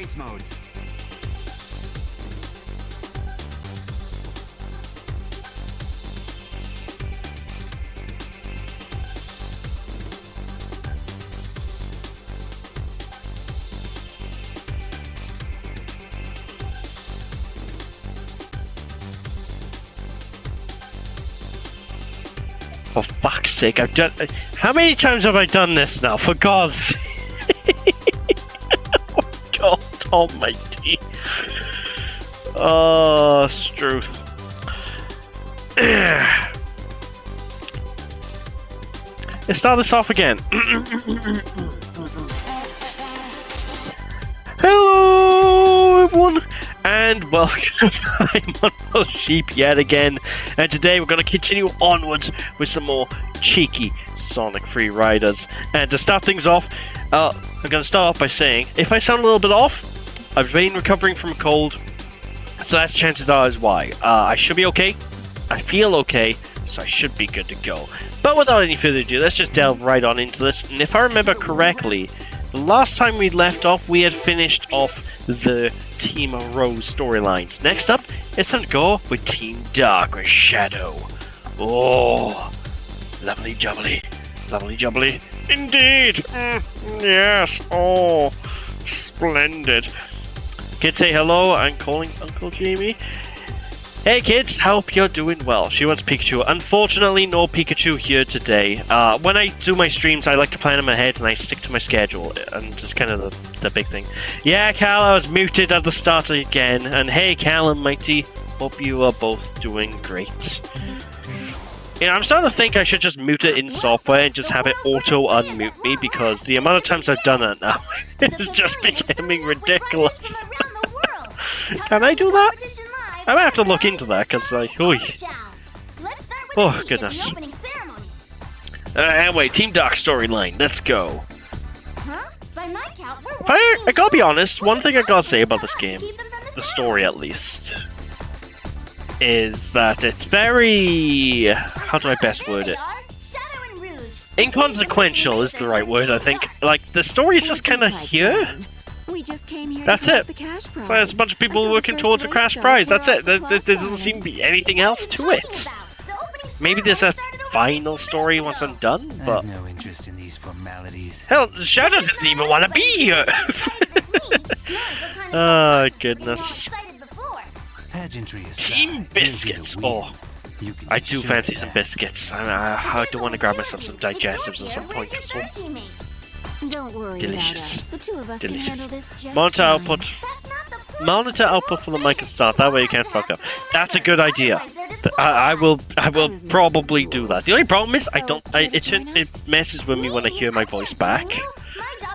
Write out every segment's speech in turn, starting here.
race modes. For fuck's sake, I've done... How many times have I done this now? For God's sake. Oh, God almighty. Oh, Struth. Let's start this off again. Hello, everyone, and welcome. I'm on Sheep yet again, and today we're going to continue onwards with some more cheeky Sonic Free Riders. And to start things off, I'm going to start off by saying, if I sound a little bit off, I've been recovering from a cold, so that's chances are is why. I should be okay. I feel okay, so I should be good to go. But without any further ado, let's just delve right on into this. And if I remember correctly, the last time we left off, we had finished off the Team Rose storylines. Next up, it's time to go with Team Dark with Shadow. Oh, lovely jubbly. Lovely jubbly. Indeed. Yes. Oh, splendid. Kids say hello. I'm calling Uncle Jamie. Hey kids, hope you're doing well. She wants Pikachu. Unfortunately, no Pikachu here today. When I do my streams, I like to plan them ahead and I stick to my schedule. And it's kind of the big thing. Yeah, Cal, I was muted at the start again. And hey, Cal and Mighty, hope you are both doing great. You know, I'm starting to think I should just mute it in software and just have it auto-unmute me, because the amount of times I've done it now is just becoming ridiculous. Can I do that? I might have to look into that, because oh, goodness. Anyway, Team Dark storyline, let's go. I gotta be honest, one thing I gotta say about this game, the story at least, is that it's very... how do I best word it? Inconsequential is the right word, I think. Like, the story is just kind of here. That's it. So there's a bunch of people working towards a cash prize. That's it. There doesn't seem to be anything else to it. Maybe there's a final story once I'm done, but... I have no interest in these formalities. Hell, Shadow doesn't even want to be here! Oh, goodness. Team Biscuits! Oh, I do fancy some biscuits. I do want to grab myself some digestives at some point as well. Don't worry, delicious. the two of us Delicious. Can handle this just Monitor fine. output. Monitor output for the mic and start. That way you can't fuck up. That's a good idea. I will probably do that. The only problem is it messes with me when I hear my voice back,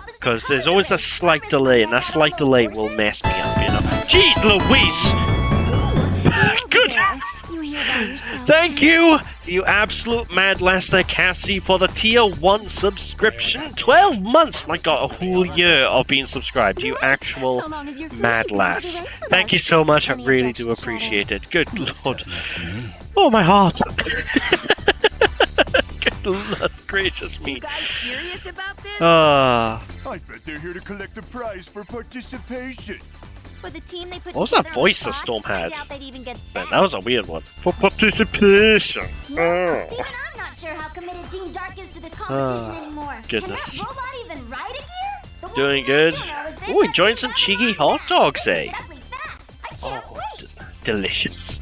because there's always a slight delay, and that slight delay will mess me up. You know. Jeez Louise! Good. Thank you, you absolute mad laster Cassie, for the tier 1 subscription. 12 months! My god, a whole year of being subscribed. You actual mad lass. Thank you so much, I really do appreciate it. Good lord. Oh, my heart. Goodness gracious me. I bet they're here to collect the prize for participation. For the team they put What was that voice that Storm had? Man, that was a weird one. For participation. Even I'm not sure how committed Team Dark is to this competition anymore. Goodness. Can that robot even ride it here? Doing good. Oh, enjoying some cheeky hot dogs, eh? Oh, delicious.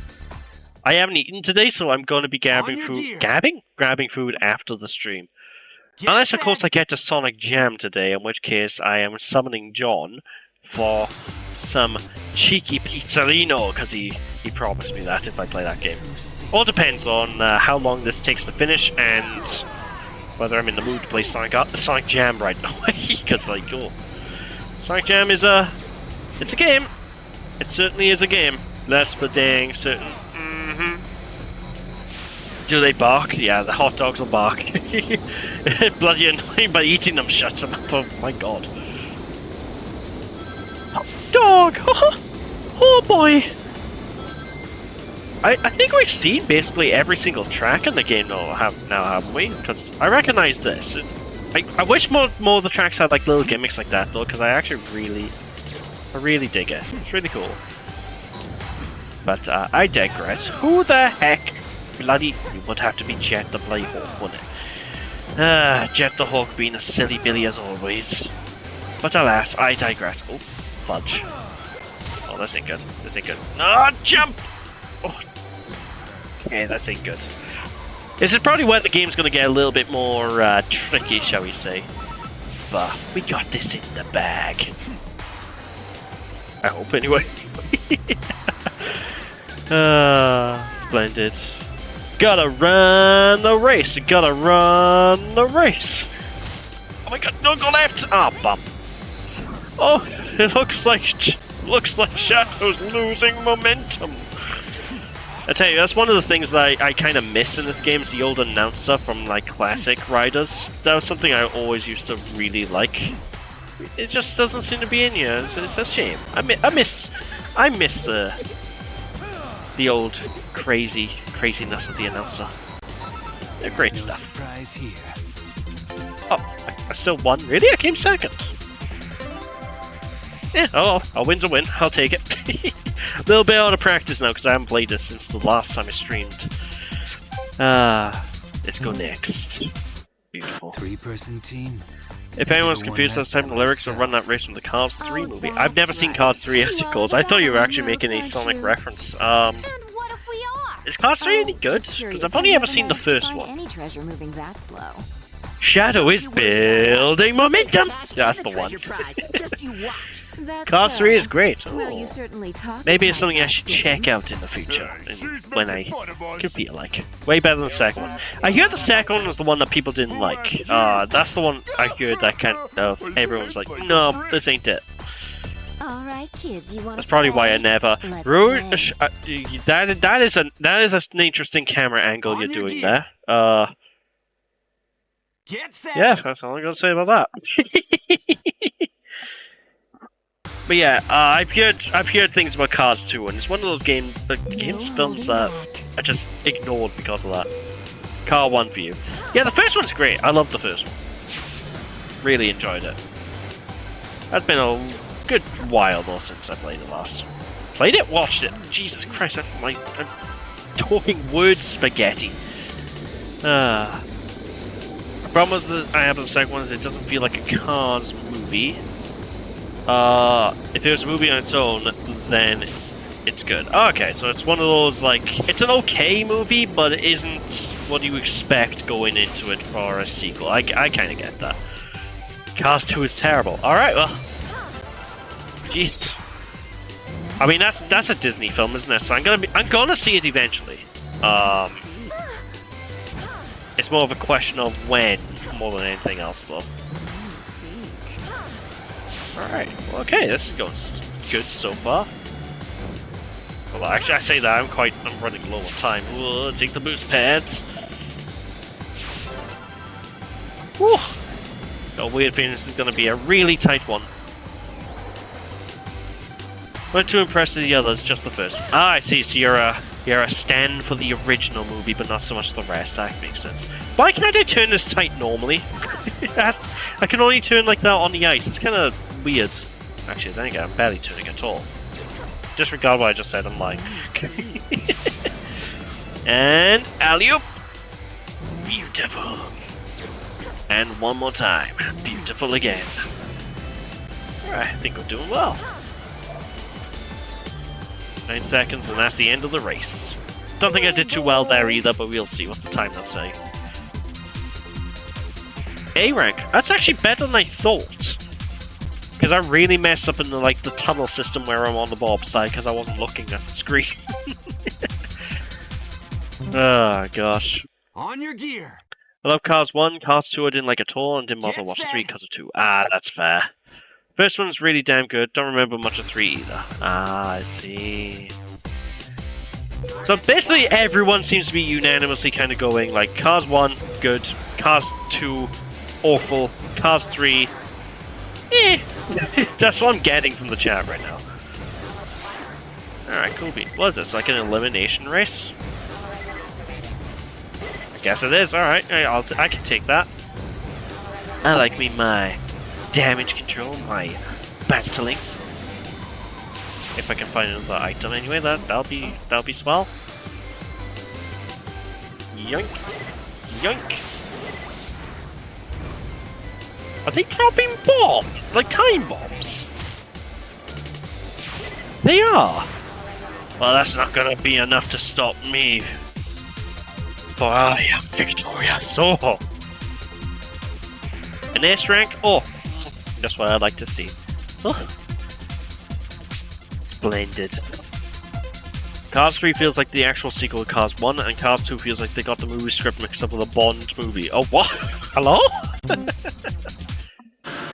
I haven't eaten today, so I'm going to be grabbing food. Grabbing food after the stream. Unless, of course, I get to Sonic Jam today, in which case I am summoning John for some cheeky pizzerino, because he promised me that if I play that game. All depends on how long this takes to finish and whether I'm in the mood to play Sonic Jam right now. Because, like, oh, Sonic Jam is it's a game. It certainly is a game. That's for dang certain. Do they bark? Yeah, the hot dogs will bark. Bloody annoying, but eating them shuts them up. Oh my god. Dog! Oh boy! I think we've seen basically every single track in the game now, haven't we? Because I recognize this. I wish more of the tracks had like little gimmicks like that though, because I actually really I really dig it. It's really cool. But I digress. Who the heck? Bloody, you would have to be Jet the Playhawk, wouldn't it? Jet the Hawk being a silly Billy as always. But alas, I digress. Oh, fudge. Oh, this ain't good. This ain't good. No, jump! Oh. Yeah, that ain't good. This is probably where the game's going to get a little bit more tricky, shall we say. But we got this in the bag. I hope, anyway. Splendid. Gotta run the race. Gotta run the race. Oh my god, no, go left! Ah, bum. Oh, it looks like Shadow's losing momentum. I tell you, that's one of the things that I kind of miss in this game, is the old announcer from, like, classic Riders. That was something I always used to really like. It just doesn't seem to be in here. It's a shame. I miss the old craziness of the announcer. They're great stuff. Surprise here. Oh, I still won. Really? I came second. Yeah, oh, a win's a win. I'll take it. A little bit out of practice now because I haven't played this since the last time I streamed. Let's go next. Beautiful. 3-person team. If anyone's confused last time, the lyrics will run that race from the Cars 3 movie. I've never seen Cars 3 as it goes. I thought you were actually making a Sonic reference. And what if we are? Is Cars 3 any good? Because I've only ever seen the first one. Any treasure moving that slow. Shadow is building momentum! That's the one. Cars 3 is great. Well, you Oh. certainly talk. Maybe it's something I should check out in the future, when I can feel like. Way better than the second one. I hear the second one was the one that people didn't like. That's the one I heard that kind of everyone's like, no, this ain't it. All right, kids, you want? That's probably why I never. That is an interesting camera angle you're doing there. Get set. Yeah, that's all I'm gonna say about that. But yeah, I've heard things about Cars 2, and it's one of those films that I just ignored because of that. Car 1 for you. Yeah, the first one's great. I love the first one. Really enjoyed it. That's been a good while though since I played it last. Played it? Watched it. Jesus Christ, I'm talking word spaghetti. The problem with I have with the second one is it doesn't feel like a Cars movie. If it was a movie on its own, then it's good. Okay, so it's one of those, like, it's an okay movie, but it isn't what you expect going into it for a sequel. I kind of get that. Cars 2 is terrible. Alright, well. Jeez. I mean, that's a Disney film, isn't it? So I'm gonna see it eventually. It's more of a question of when, more than anything else, though. Alright, well, okay, this is going good so far. Well, actually, I say that, I'm running low on time. Whoa, take the boost pads. Whew. Got a weird feeling this is going to be a really tight one. Not too impressed with the others, just the first one. Ah, I see, so you're a stand for the original movie, but not so much the rest. That makes sense. Why can't I turn this tight normally? I can only turn like that on the ice. It's kind of weird. Actually, then again, I'm barely turning at all. Disregard what I just said, I'm lying. And alley-oop! Beautiful. And one more time. Beautiful again. Alright, I think we're doing well. 9 seconds, and that's the end of the race. Don't think I did too well there either, but we'll see. What's the time they'll say? A rank. That's actually better than I thought. Because I really messed up in the tunnel system where I'm on the bob side because I wasn't looking at the screen. Oh gosh. On your gear. I love Cars 1, Cars 2 I didn't like at all, and didn't bother to watch 3 because of 2. Ah, that's fair. First one's really damn good, don't remember much of 3 either. Ah, I see. So basically everyone seems to be unanimously kind of going like Cars 1, good, Cars 2, awful, Cars 3, eh. That's what I'm getting from the chat right now. Alright, cool beat. What is this, like an elimination race? I guess it is, alright. I can take that. I like me my damage control, my battling. If I can find another item anyway, that'll be swell. Yoink. Yoink. Are they dropping bombs? Like time bombs? They are. Well, that's not gonna be enough to stop me. For I am victorious. Oh. An S rank? Oh. That's what I'd like to see. Oh. Splendid. Cars 3 feels like the actual sequel to Cars 1, and Cars 2 feels like they got the movie script mixed up with a Bond movie. Oh, what? Hello?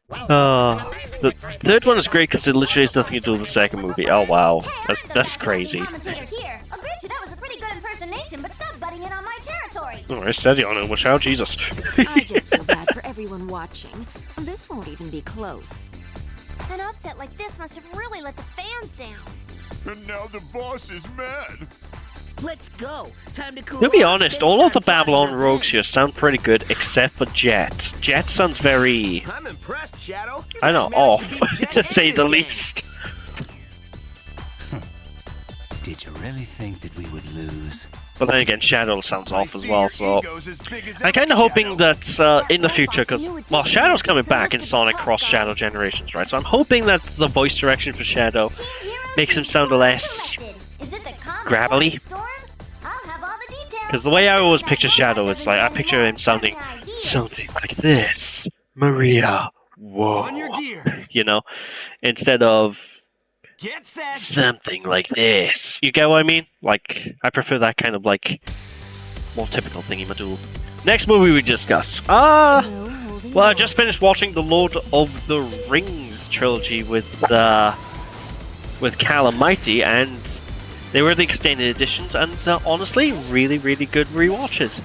The third one is great because it literally has nothing to do with the second movie. Oh, wow. That's crazy. Here. Agreed to, that was a pretty good impersonation, but stop butting in on my territory. Alright, steady on it, watch out, Jesus. I just feel bad for everyone watching. This won't even be close. An upset like this must have really let the fans down. And now the boss is mad. Let's go. Time to cool To be off, honest, then all of the start plotting Babylon revenge. rogues here sound pretty good, except for Jet. Jet sounds very, I'm impressed, Shadow. I don't know, off, to say the least. Did you really think that we would lose? But then again, Shadow sounds I off as see well, your so... ego's as big as I'm kind of ever, hoping Shadow. that in the future, because, well, Shadow's coming back in Sonic Cross Shadow Generations, right? So I'm hoping that the voice direction for Shadow makes him sound less Is it the common gravelly. storm? I'll have all the details. Because the way I always picture Shadow is like, I picture him sounding something like this. Maria, whoa. On your gear. You know? Instead of Get set. something like this. You get what I mean? Like, I prefer that kind of, like, more typical thingy Madul. Next movie we discussed. Well, I just finished watching the Lord of the Rings trilogy with Callum Mighty, and they were the extended editions, and honestly, really, really good rewatches.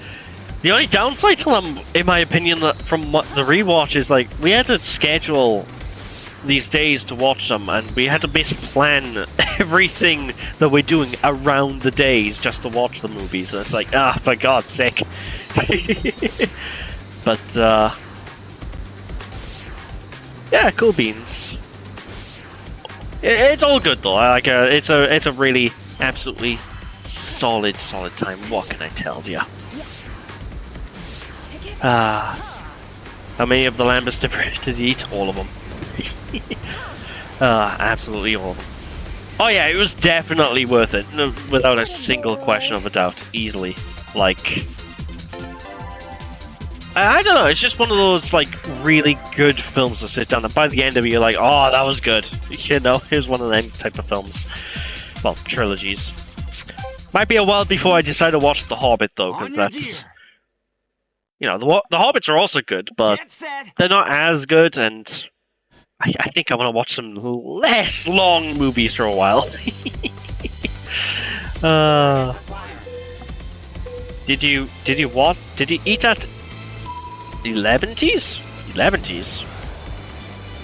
The only downside to them, in my opinion, from the rewatch is, like, we had to schedule these days to watch them, and we had to basically plan everything that we're doing around the days just to watch the movies. And it's like, for God's sake. But, yeah, cool beans. It's all good though. Like, it's a really, absolutely solid time. What can I tell ya? How many of the Lambus did you eat? All of them. Absolutely all of them. Oh yeah, it was definitely worth it, no, without a single question of a doubt. Easily, like, I don't know. It's just one of those like really good films to sit down and by the end of it, you're like, oh, that was good. You know, here's one of them type of films. Well, trilogies. Might be a while before I decide to watch The Hobbit though, because that's, you know, the Hobbits are also good, but Get set. they're not as good, and I think I want to watch some less long movies for a while. Did you what? Did you eat at 11ties? 11ties?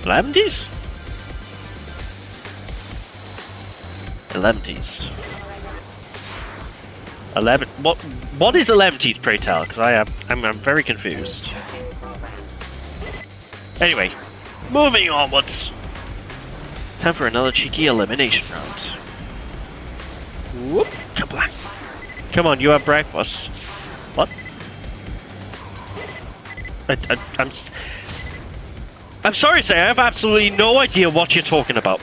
11ties? 11ties. 11. What is 11ties, pray tell? Because I'm very confused. Anyway, moving onwards. Time for another cheeky elimination round. Whoop! Come on. Come on, you have breakfast. What? I'm sorry to say, I have absolutely no idea what you're talking about.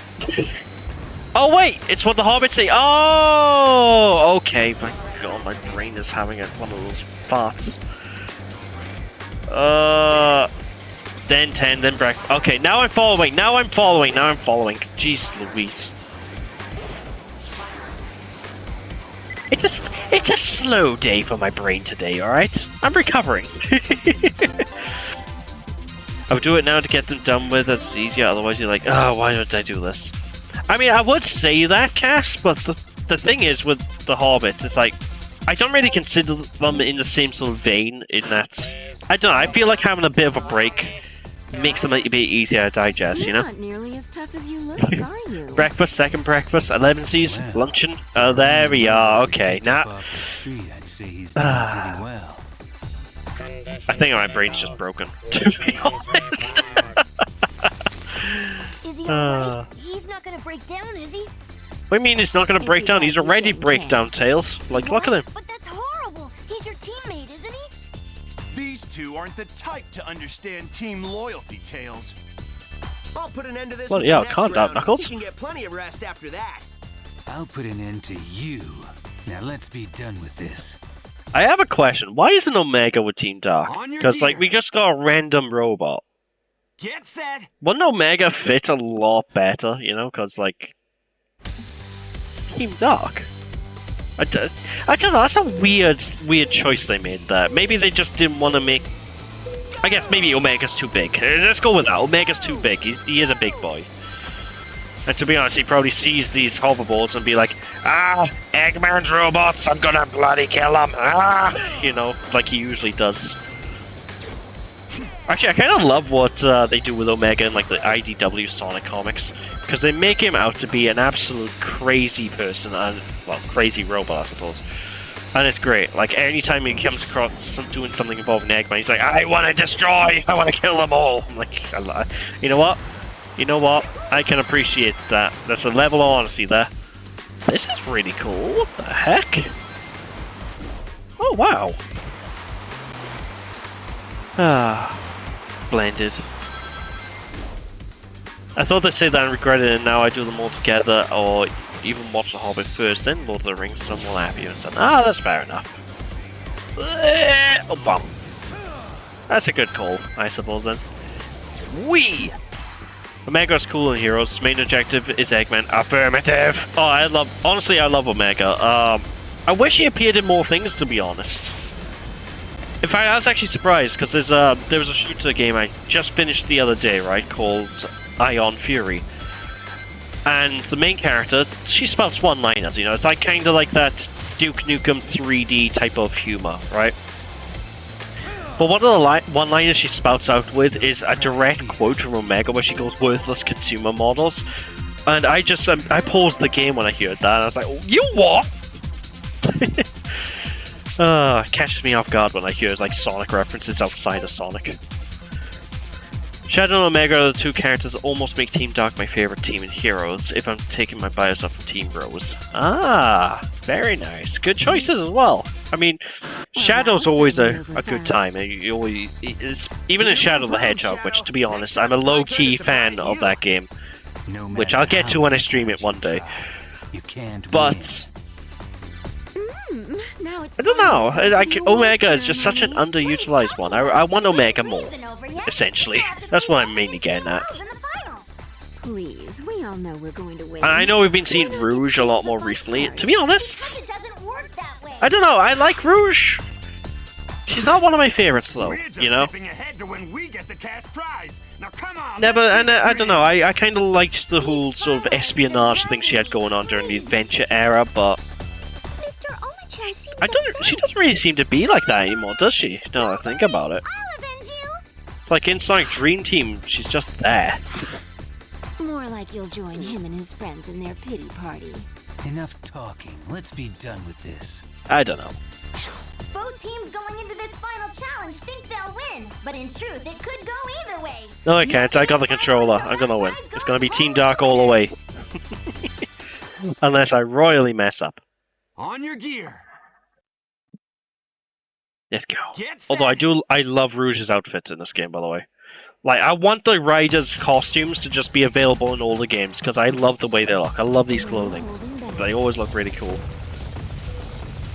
Oh wait, it's what the Hobbits say. Oh, okay. My God, my brain is having one of those farts. Then 10, then breakfast. Okay, now I'm following. Now I'm following. Jeez Louise. It's a slow day for my brain today, alright? I'm recovering. I would do it now to get them done with, it's easier, otherwise you're like, oh, why did I do this? I mean, I would say that, Cass, but the thing is with the Hobbits, it's like, I don't really consider them in the same sort of vein, in that, I don't know, I feel like having a bit of a break makes them a little bit easier to digest, you know? You're not nearly as tough as you look, are you? Breakfast, second breakfast, 11Cs, luncheon. Oh, there we are. Okay, now. Off the street, I'd say he's doing pretty well. I think my brain's just broken, to be honest. Is he alright? He's not gonna break down, is he? What do you mean he's not going to break down? He's already break down, Tails. Like, look at him. But that's horrible. He's your teammate, isn't he? These two aren't the type to understand team loyalty, Tails. I'll put an end to this. Well, with yeah, the next calm down, round. Knuckles. We can get plenty of rest after that. I'll put an end to you. Now let's be done with this. I have a question. Why isn't Omega with Team Dark? On your Because, like, gear. we just got a random robot. Get set. Wouldn't Omega fit a lot better, you know? Because, like, it's Team Dark. I don't know, that's a weird choice they made there. Maybe they just didn't want to make... I guess maybe Omega's too big. Let's go with that. Omega's too big. He is a big boy. And to be honest, he probably sees these hoverboards and be like, ah, Eggman's robots, I'm gonna bloody kill them. Ah, you know, like he usually does. Actually, I kind of love what they do with Omega in like the IDW Sonic comics, because they make him out to be an absolute crazy person, and well, crazy robot, I suppose. And it's great. Like anytime he comes across doing something involving Eggman, he's like, I want to destroy, I want to kill them all. I'm like, you know what? You know what? I can appreciate that. That's a level of honesty there. This is really cool. What the heck? Oh, wow. Ah, splendid. I thought they'd say that and regretted it, and now I do them all together, or even watch The Hobbit first, then Lord of the Rings, so I'm all happy and stuff. Ah, that's fair enough. Oh, bum. That's a good call, I suppose, then. Whee! Omega's cool in Heroes. His main objective is Eggman. Affirmative! Oh, honestly, I love Omega. I wish he appeared in more things, to be honest. In fact, I was actually surprised, because there was a shooter game I just finished the other day, right, called Ion Fury. And the main character, she spouts one-liners, you know, it's like kind of like that Duke Nukem 3D type of humor, right? But one of the one-liners she spouts out with is a direct quote from Omega where she goes, worthless consumer models. And I just, I paused the game when I heard that, and I was like, you what? It catches me off guard when I hear like Sonic references outside of Sonic. Shadow and Omega are the two characters that almost make Team Dark my favorite team in Heroes, if I'm taking my bias off of Team Rose. Ah, very nice. Good choices as well. I mean, Shadow's always a good time. You always, even in Shadow the Hedgehog, which, to be honest, I'm a low-key fan of that game, No which matter I'll get how to when I much stream it effort one you day. try, You can't But... Now it's I don't know. finally time for the award Omega is just such an ceremony. underutilized one. I want Omega more, Isn't over yet. essentially. We'll have to That's what face I'm mainly off getting against at. Rose in the finals. Please, we all know we're going to win. And I know we've been seeing Why not Rouge get a lot straight more to the recently. fun To be Because honest, it doesn't work that way. I don't know. I like Rouge. She's not one of my favorites, though. We're just You know. skipping ahead to when we get the cash prize. Now come on. Never, let's and see I what don't know. I kind of liked the whole sort of espionage thing she had going on during the Adventure era, but Mr. Omicho seems I don't. She doesn't really seem to be like that anymore, does she? Now that I think about it, I'll avenge you. it's like in Sonic Dream Team, she's just there. More like you'll join him and his friends in their pity party. Enough talking. Let's be done with this. I don't know. Both teams going into this final challenge think they'll win, but in truth, it could go either way. No, I can't. I got the controller. I'm gonna win. It's gonna be Team Dark all the way, unless I royally mess up. On your gear. Let's go. Get set. Although I love Rouge's outfits in this game, by the way. Like, I want the riders' costumes to just be available in all the games, because I love the way they look. I love these clothing. They always look really cool.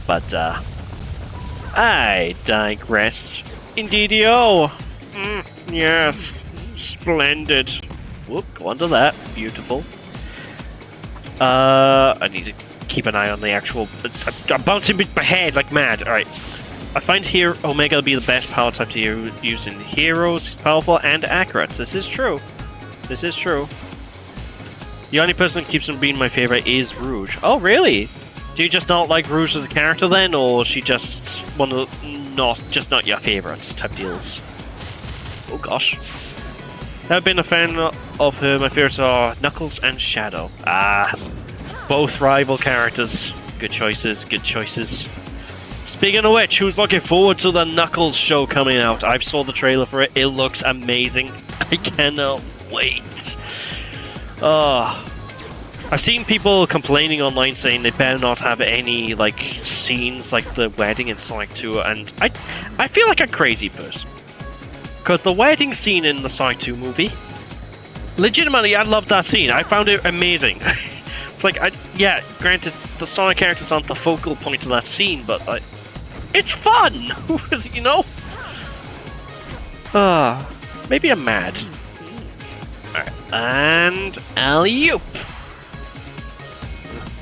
But, I digress. Indeedio! Yes. Splendid. Whoop, go under that. Beautiful. I need to keep an eye on the actual... I'm bouncing with my head like mad. Alright. I find here Omega to be the best power type to use in Heroes. He's powerful and accurate. This is true. This is true. The only person that keeps him being my favorite is Rouge. Oh, really? Do you just not like Rouge as a character then, or is she just one of the, not your favorite type deals? Oh gosh. I've been a fan of her. My favorites are Knuckles and Shadow. Ah, both rival characters. Good choices. Good choices. Speaking of which, who's looking forward to the Knuckles show coming out? I've saw the trailer for it. It looks amazing. I cannot wait. Oh, I've seen people complaining online saying they better not have any like scenes like the wedding in Sonic 2, and I feel like a crazy person. Because the wedding scene in the Sonic 2 movie, legitimately, I loved that scene. I found it amazing. It's like, yeah, granted, the Sonic characters aren't the focal point of that scene, but like, it's fun, you know? Maybe I'm mad. Alright, and alley-oop.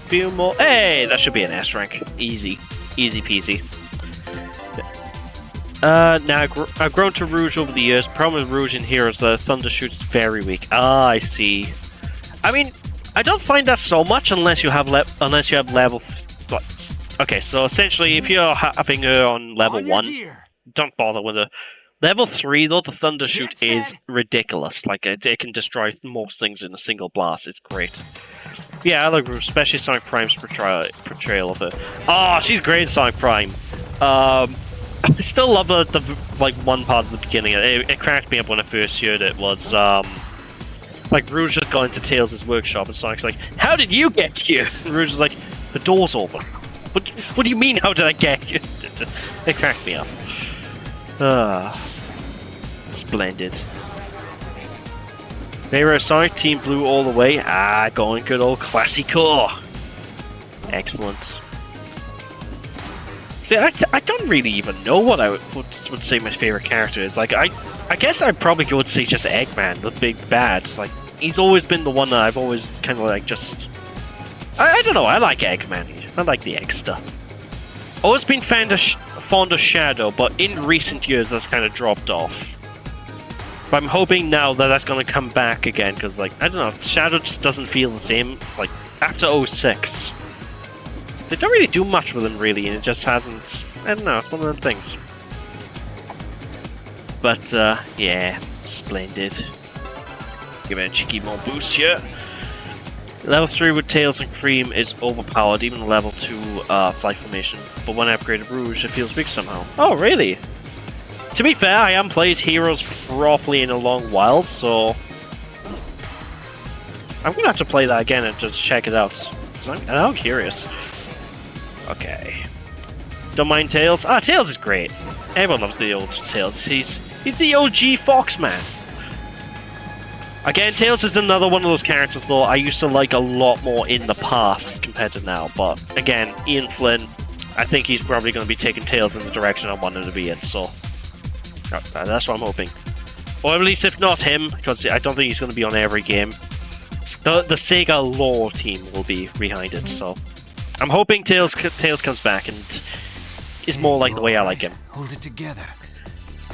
Few more. Hey, that should be an S rank. Easy. Easy peasy. Now, I've grown to Rouge over the years. Problem with Rouge in here is the Thunder Shoot's very weak. Ah, I see. I mean, I don't find that so much unless you have level... Okay, so essentially, if you're having her on level 1, don't bother with her. Level 3, though, the Thunder Shoot is ridiculous. Like, it can destroy most things in a single blast. It's great. Yeah, I like Rouge, especially Sonic Prime's portrayal of her. Oh, she's great in Sonic Prime. I still love the one part at the beginning. It cracked me up when I first heard it. Was like Rouge just got into Tails' workshop, and Sonic's like, "How did you get here?" And Rouge is like, "The door's open." What do you mean? How did I get here? It cracked me up. Splendid. Nero Sonic Team Blue all the way. Ah, going good old Classico. Excellent. See, I don't really even know what I would say my favorite character is. Like, I guess I probably would say just Eggman, the big bad. Like, he's always been the one that I've always kind of like just... I don't know, I like Eggman. I like the Eggster. Always been fond of Shadow, but in recent years that's kind of dropped off. But I'm hoping now that that's going to come back again, because, like, I don't know, Shadow just doesn't feel the same. Like, after 06, they don't really do much with him, really, and it just hasn't... I don't know, it's one of them things. But, yeah, splendid. Give it a cheeky more boost here. Level 3 with Tails and Cream is overpowered, even level 2 Flight Formation. But when I upgraded Rouge, it feels weak somehow. Oh, really? To be fair, I haven't played Heroes properly in a long while, so... I'm gonna have to play that again and just check it out. I'm curious. Okay. Don't mind Tails. Ah, Tails is great. Everyone loves the old Tails. He's the OG Fox man. Again, Tails is another one of those characters, though, I used to like a lot more in the past compared to now. But, again, Ian Flynn, I think he's probably going to be taking Tails in the direction I want him to be in, so... That's what I'm hoping. Or at least if not him, because I don't think he's going to be on every game. The Sega lore team will be behind it, so... I'm hoping Tails comes back and is more like the way I like him. Hold it together.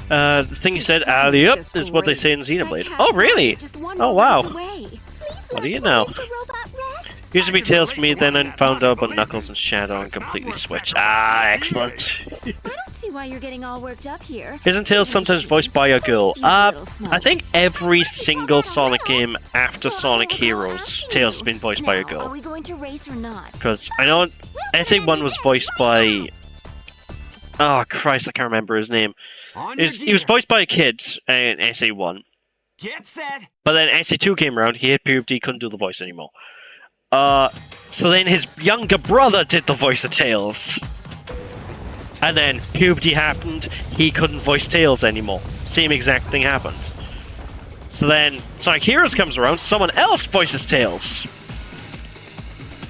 The thing you said, alley-up, is what they say in Xenoblade. Oh, really? Oh, wow. What do you know? Used to be Tails for me, then I found out about Knuckles and Shadow and completely switched. Ah, excellent. I don't see why you're getting all worked up here. Isn't Tails sometimes voiced by a girl? I think every single Sonic game after Sonic Heroes, Tails has been voiced by a girl. Are we going to race or not? Because I know SA1 was voiced by... Oh, Christ, I can't remember his name. He was voiced by a kid in SA1. Get set. But then SA2 came around, he hit puberty, couldn't do the voice anymore. So then his younger brother did the voice of Tails. And then puberty happened, he couldn't voice Tails anymore. Same exact thing happened. So then Sonic Heroes comes around, someone else voices Tails.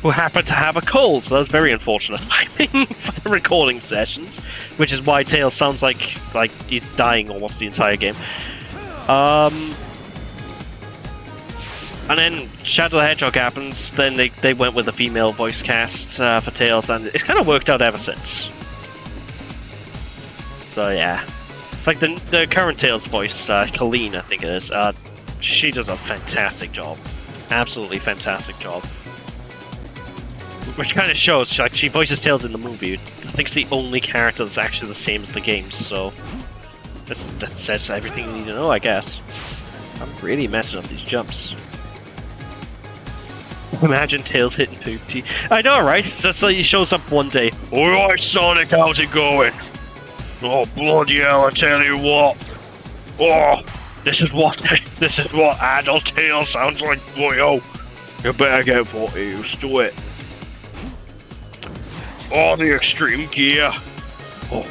Who happened to have a cold, so that was very unfortunate timing for the recording sessions. Which is why Tails sounds like he's dying almost the entire game. And then Shadow the Hedgehog happens, then they went with a female voice cast for Tails, and it's kind of worked out ever since. So yeah. It's like the current Tails voice, Colleen, I think it is. She does a fantastic job. Absolutely fantastic job. Which kind of shows, like, she voices Tails in the movie. I think it's the only character that's actually the same as the games, so... That says everything you need to know, I guess. I'm really messing up these jumps. Imagine Tails hitting puberty. I know, right? It's just like he shows up one day. Alright, Sonic, how's it going? Oh, bloody hell, I tell you what. Oh, this is what adult Tails sounds like, boyo. You better get what used to it. Oh, the extreme gear. Oh,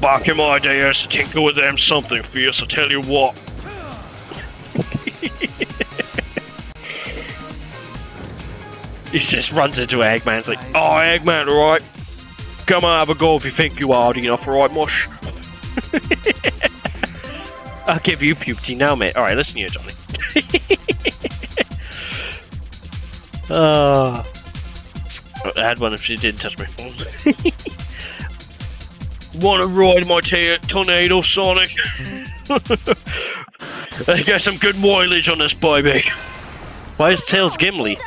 back in my day, I used to tinker with them something fierce, I tell you what. He just runs into Eggman. It's like, oh, Eggman, alright? Come on, have a go if you think you are hardy enough, alright, mush? I'll give you puberty now, mate. Alright, listen here, Johnny. I had one if she didn't touch my phone. Wanna ride my tornado, Sonic? I got some good mileage on this baby. Why is Tails Gimli?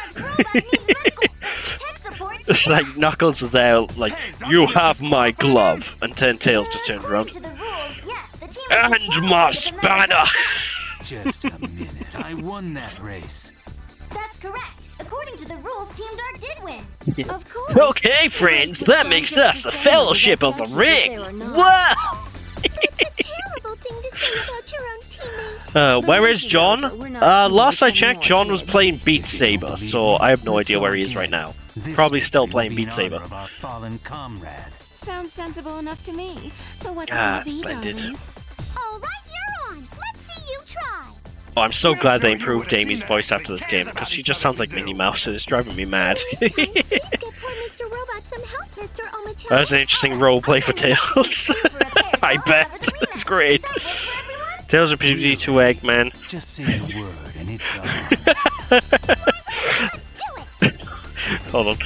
It's like Knuckles is there, like, you have my glove, and then Tails just turns around. And my spanner! Just a minute. I won that race. That's correct. According to the rules, Team Dark did win. Of course. Okay, friends, that makes us the Fellowship of the Ring! Whoa! It's a terrible thing to say about your own teammate. Where is John? Last I checked, John was playing Beat Saber, so I have no idea where he is right now. Probably still playing Beat Saber. Of our fallen comrade. Sounds sensible enough to me. So what's Ah, gonna be, splendid. darlings? All right, you're on. Let's see you try. Oh, I'm so glad they improved Amy's voice after this game, because she just sounds like Minnie Mouse and it's driving me mad. Please get poor Mr. Robot some help, Mr. Omichel. That was an interesting roleplay for Tails. I bet. It's great. Tails are PvP to Eggman. Just say a word and it's on. Let's do it. Hold on.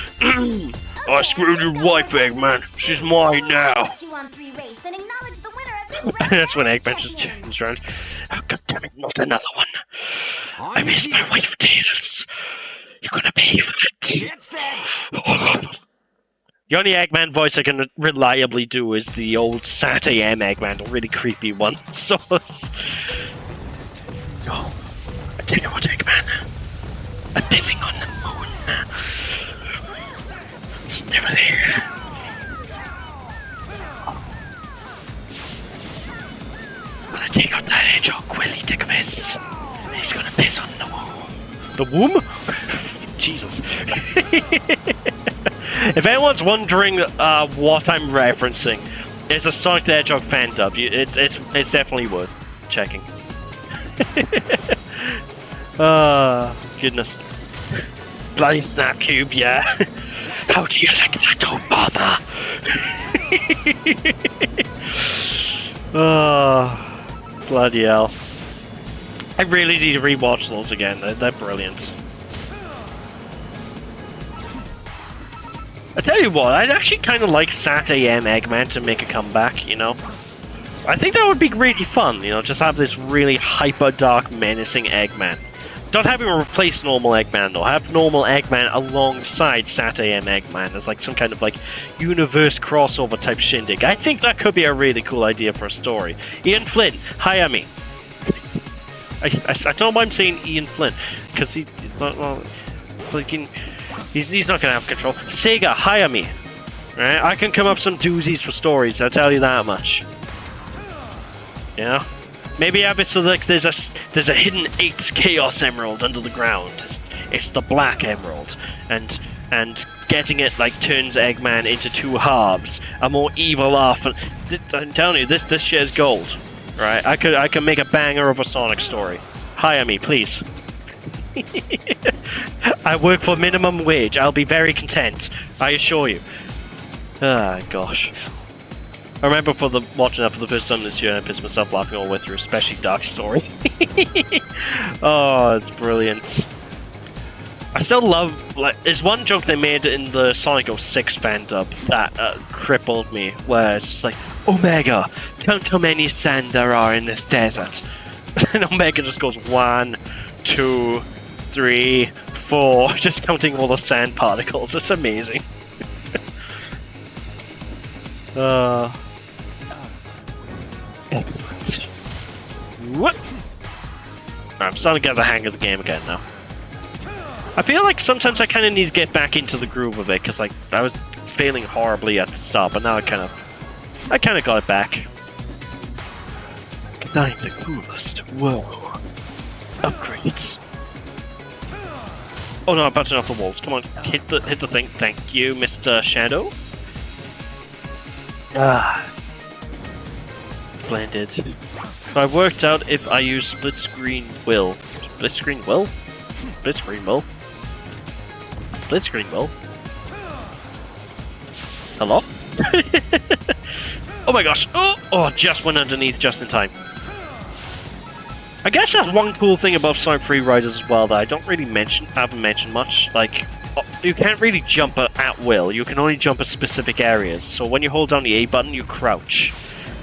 I screwed your wife, Eggman. She's mine now. 2-on-3 race and acknowledge the winner of this round. That's when Eggman just turns around. Oh, God damn it, not another one. I miss my wife, Tails. You're gonna pay for that. Get set. The only Eggman voice I can reliably do is the old Sat AM Eggman, the really creepy one. So, oh, I tell you what, Eggman, I'm pissing on the moon. It's never there. I'm gonna take out that hedgehog, will he, take a piss? And he's gonna piss on the womb. The womb? Jesus. If anyone's wondering what I'm referencing, it's a Sonic the Hedgehog fan dub. It's definitely worth checking. Goodness. Bloody Snap Cube, yeah. How do you like that, Obama? Bloody hell. I really need to rewatch those again. They're brilliant. I tell you what, I'd actually kind of like Sat AM Eggman to make a comeback, you know? I think that would be really fun, you know, just have this really hyper-dark, menacing Eggman. Don't have him replace normal Eggman, though. Have normal Eggman alongside Sat AM Eggman as like some kind of like universe crossover type shindig. I think that could be a really cool idea for a story. Ian Flynn, hire me. I don't know why I'm saying Ian Flynn, because he... well, he's not gonna have control. Sega, hire me. Right? I can come up with some doozies for stories, I'll tell you that much. You know? Maybe have it so like there's a hidden 8th Chaos Emerald under the ground. It's the Black Emerald. And getting it like turns Eggman into 2 halves. A more evil half. I'm telling you, this shit is gold. Right? I can make a banger of a Sonic story. Hire me, please. I work for minimum wage. I'll be very content. I assure you. Ah, gosh. I remember watching that for the first time this year and I pissed myself laughing all the way through, especially Dark Story. Oh, it's brilliant. I still love, like, there's one joke they made in the Sonic 06 fan dub that crippled me, where it's just like, Omega, count how many sand there are in this desert. And Omega just goes 1, 2, 3, 4, just counting all the sand particles. It's amazing. Excellent. What? I'm starting to get the hang of the game again now. I feel like sometimes I kind of need to get back into the groove of it, because like I was failing horribly at the start, but now I kind of got it back. Because I'm the coolest. Whoa. Upgrades. Oh no, I'm bouncing off the walls. Come on, hit the thing. Thank you, Mr. Shadow. Ah. Splendid. So I've worked out if I use split screen will. Split screen will? Split screen will? Split screen will? Hello? Oh my gosh! Oh, just went underneath just in time. I guess that's one cool thing about Sonic Free Riders as well that I haven't mentioned much. Like, you can't really jump at will. You can only jump at specific areas. So when you hold down the A button, you crouch,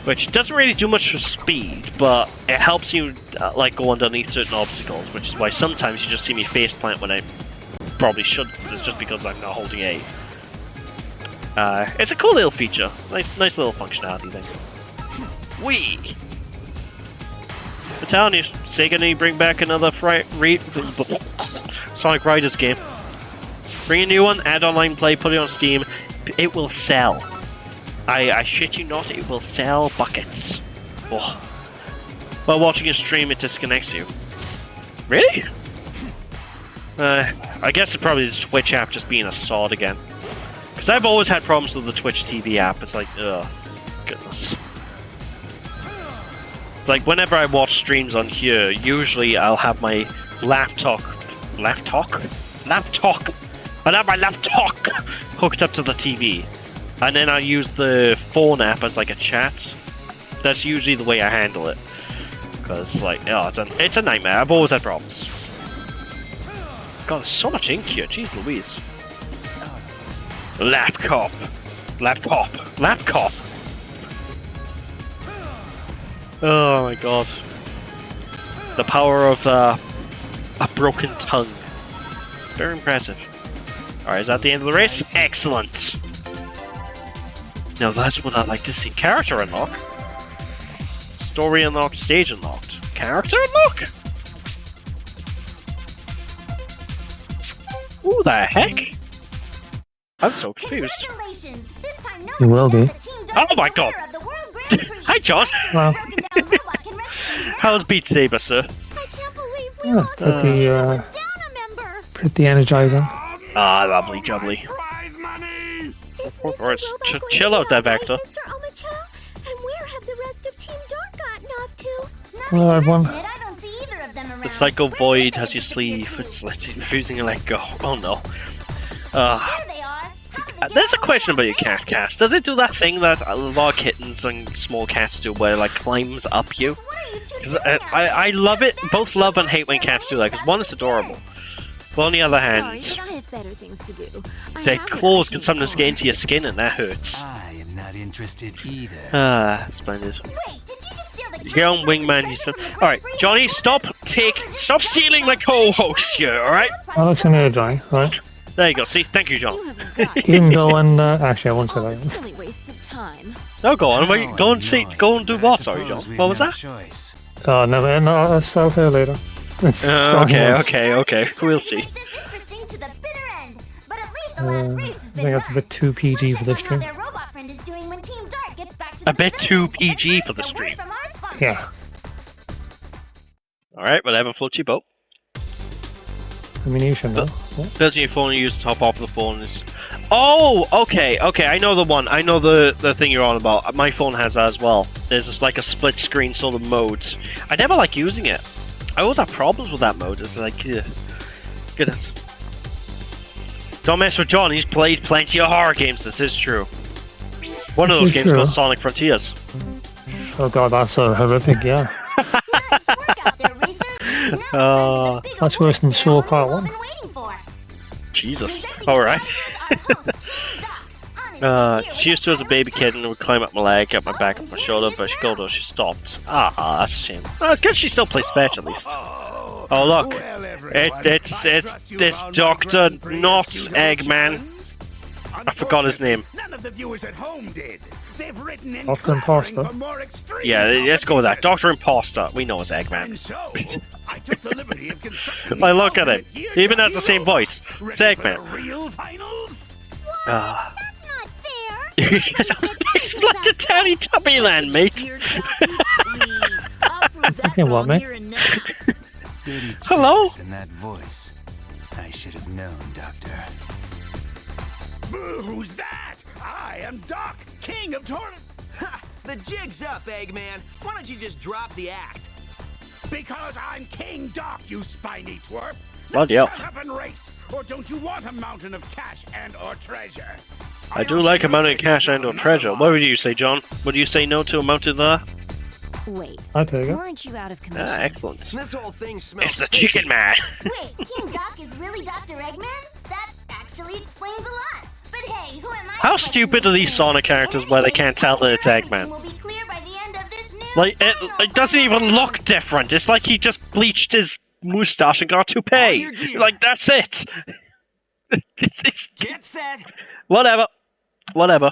which doesn't really do much for speed, but it helps you like go underneath certain obstacles. Which is why sometimes you just see me faceplant when I probably shouldn't. It's just because I'm not holding A. It's a cool little feature. Nice little functionality thing. Whee! I'm telling you, Sega need to bring back another Sonic Riders game. Bring a new one, add online play, put it on Steam. It will sell. I shit you not, it will sell buckets. Oh. While watching a stream, it disconnects you. Really? I guess it's probably the Twitch app just being a sod again. Because I've always had problems with the Twitch TV app. It's like, ugh, goodness. It's like whenever I watch streams on here, usually I'll have my laptop hooked up to the TV, and then I use the phone app as like a chat. That's usually the way I handle it, because like, oh, it's a nightmare. I've always had problems. God, there's so much ink here. Jeez Louise. Laptop. Oh my god. The power of a broken tongue. Very impressive. Alright, is that the end of the race? Excellent! Now that's what I'd like to see. Character unlock. Story unlocked, stage unlocked. Character unlock? Who the heck? I'm so confused. Congratulations! This time no You will one be. gets the Team Dark Oh my god! winner of the World Grand Prix. Hi John! Well, Broken down robot can rescue you now. How's Beat Saber, sir? I can't believe we yeah, lost pretty, down a member. pretty energizing. Ah, lovely jubbly. Prize money! Is Or Mr. it's Robot going chill to out there, be alright, Vector. Mr. Omocha? And where have the rest of Team Dark gotten off to? Hello, everyone. Mention it, I don't see either of them around. The Psycho Where Void did they has your disappear sleeve. to? It's refusing to let go. Oh no. There they are. How did they There's a get question out about your of there? cat cast. Does it do that thing that a lot of kittens and small cats do where it like climbs up you? What are you two Because doing out there? I love it, both love and hate when cats do that, because one is adorable. But on the other Sorry, hand, but I have better things to do. I their have what claws I can need sometimes for. get into your skin and that hurts. I am not interested either. Ah, splendid. Wait, did you just steal the Your own Captain wingman, Crunch you said. from the Grand Alright, Prix? Johnny, stop stealing my co-host here, alright? Well, that's an air dry, right? There you go, see, thank you, John. You haven't got You can go and, actually, I won't say all the that. silly wastes of time. No, go on, How go and see, annoying, go and do but I what, sorry, John? suppose we've What was no that? choice. Oh, no, I'll tell you later. Okay, we'll see. Make this interesting to the bitter end. But at least the Uh, last race has I been think that's a run. bit too PG Let's for check this out stream. how their robot friend is doing when Team Dark gets back to A the bit pavilion. too But PG first, for the a word stream. from our sponsors. Yeah. Alright, whatever, floats your boat. Ammunition, though. Yeah. Building your phone and use the top off of the phone is... Oh, okay, I know the one. I know the thing you're on about. My phone has that as well. There's just like a split screen sort of mode. I never like using it. I always have problems with that mode. It's like, ugh. Goodness. Don't mess with John, he's played plenty of horror games, this is true. One of those This is games true. called Sonic Frontiers. Oh god, that's so horrific, yeah. Nice work out there, racers. Now it's time for the big That's worse than awards Soul ceremony Part we've all 1. been waiting for. Jesus. Presenting Alright. our host, Team Doc. Honestly, She used to as a baby kid and would climb up my leg, up my back, up my shoulder, but she stopped. Ah, that's a shame. Oh, it's good she still plays fetch at least. Oh look, Well, everyone, it's I trust you this found Doctor our Grand Prix not studio Eggman. I forgot his name. None of the viewers at home did. They've written in Dr. clamoring Imposter. for more extreme Yeah, let's go with that. competition. Doctor Imposter. We know it's Eggman. And so, I took the liberty of constructing Like, the look at him. ultimate gear Even drive has the same robot. voice. It's Ready for Eggman. the real finals? Ah. That's not fair. Explain to Tiny Tubby Land, mate. Okay, what, mate? Dirty Hello? tricks in that voice. I I should have known, Doctor. Who's that? I am Doc, king of tournaments. Ha! The jig's up, Eggman. Why don't you just drop the act? Because I'm King Doc, you spiny twerp. Bloody Now hell. shut up and race, or don't you want a mountain of cash and or treasure? I do like a mountain of cash and or treasure. What would you say, John? Would you say no to a mountain there? Wait, I take it. aren't you out of commission? Ah, excellent. This whole thing smells It's the fishy. chicken man. Wait, King Doc is really Dr. Eggman? That actually explains a lot. But hey, who am I? How stupid are these Sonic characters where they can't tell that it's Eggman? Will be clear by the end of this new Like, final it doesn't even look different. It's like he just bleached his moustache and got a toupee. your gear. Like, that's it. It's Get set. whatever. Whatever.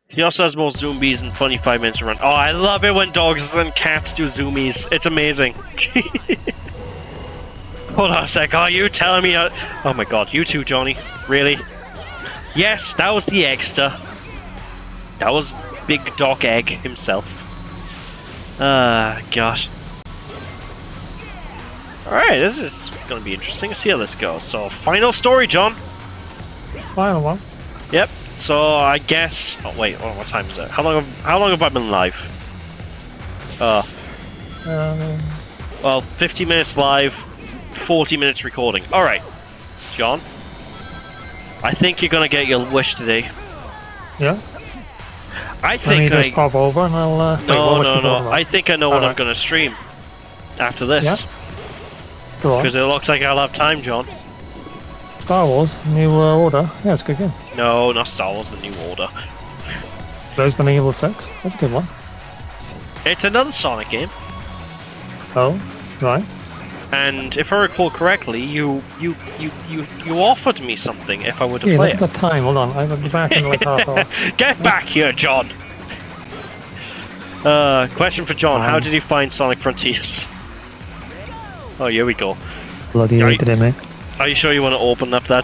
He also has more zoomies and funny 5 minutes to run. Oh, I love it when dogs and cats do zoomies. It's amazing. Hold on a sec. Are you telling me? Oh my god, you too, Johnny. Really? Yes, that was the Eggster. That was Big Doc Egg himself. Gosh. Alright, this is going to be interesting. Let's see how this goes. So, final story, John. Final one. Yep. So, I guess... Oh, wait. What time is it? How long have I been live? Well, 50 minutes live, 40 minutes recording. Alright. John. I think you're going to get your wish today. Yeah. I Let me think just pop over and I'll. wait, what was the No. total? I think I know what I'm Alright. going to stream after this. Go on. Because it looks like I'll have time, John. Star Wars, New Order. Yeah, it's a good game. No, not Star Wars: The New Order. Resident Evil 6. That's a good one. It's another Sonic game, Oh, right. and if I recall correctly, you offered me something if I were to Yeah, play look it. at the time. Hold on. I'll be back in like half hour. Get back here, John. Question for John: How did you find Sonic Frontiers? Oh, here we go. Bloody Right. hated it, mate. Are you sure you want to open up that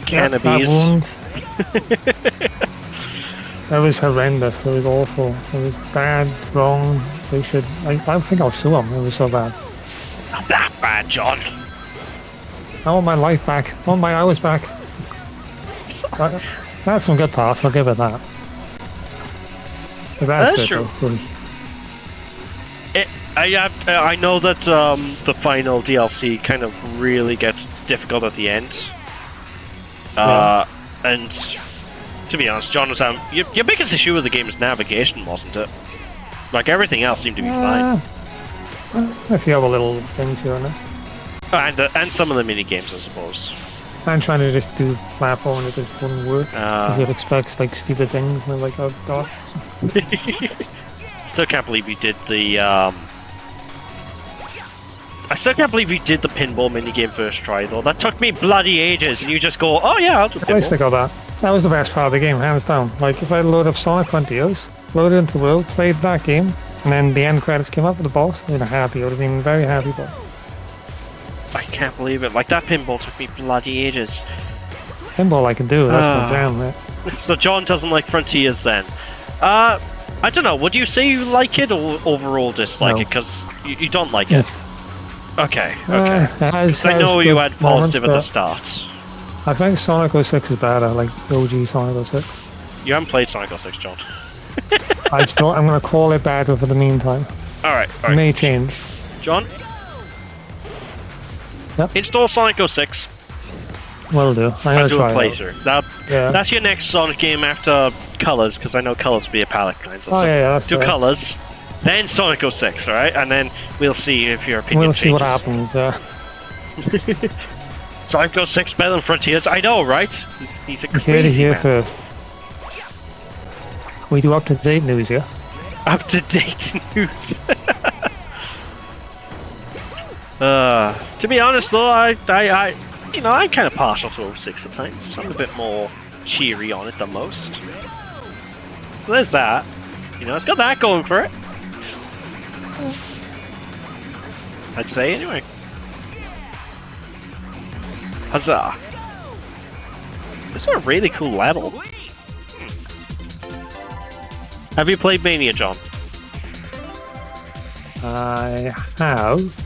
can of That bees? wound. That was horrendous. It was awful. It was bad, wrong. They should. I think I'll sue them. It was so bad. It's not that bad, John. I want my life back. I want my hours back. That's some good parts. I'll give it that. But That's good, true. though. I know that the final DLC kind of really gets difficult at the end. And to be honest, John was your biggest issue with the game is navigation, wasn't it? Like everything else seemed to be fine. A few other little things here and there. And some of the mini games, I suppose. I'm trying to just do platform and it just wouldn't work. Because it expects like stupid things and I'm like, oh god. Still can't believe you did the I still can't believe you did the pinball minigame first try though. That took me bloody ages and you just go, oh yeah, I'll do At least I pinball. got that. That was the best part of the game, hands down. Like if I loaded up Sonic Frontiers, loaded into the world, played that game, and then the end credits came up with the boss, I would have been happy. I would have been very happy. But I can't believe it. Like that pinball took me bloody ages. pinball I can do, that's my jam, mate. So John doesn't like Frontiers then. I don't know, would you say you like it or overall dislike No. it? Because you don't like it. Okay, okay. It has- I has know you good had positive at the moments, start. but I think Sonic 06 is better, like OG Sonic 06. You haven't played Sonic 06, John. I'm going to call it better for the meantime. Alright, It alright. may change. John? Yep. Install Sonic 06 Will do. I'm and going to do a try it out. playthrough. Yeah. That's your next Sonic game after Colors, because I know Colors will be a palette cleanser. Oh, so yeah, that's do fair. Colors, then Sonic 06, alright? And then we'll see if your opinion We'll see changes. what happens. Sonic 06 better than Frontiers? I know, right? He's a You heard it crazy here man. first. We do up-to-date news here. Up-to-date news. To be honest though, I'm kind of partial to 06 at times. I'm a bit more cheery on it than most. So there's that. It's got that going for it. I'd say anyway. Huzzah. This is a really cool level. Have you played Mania, John? I have.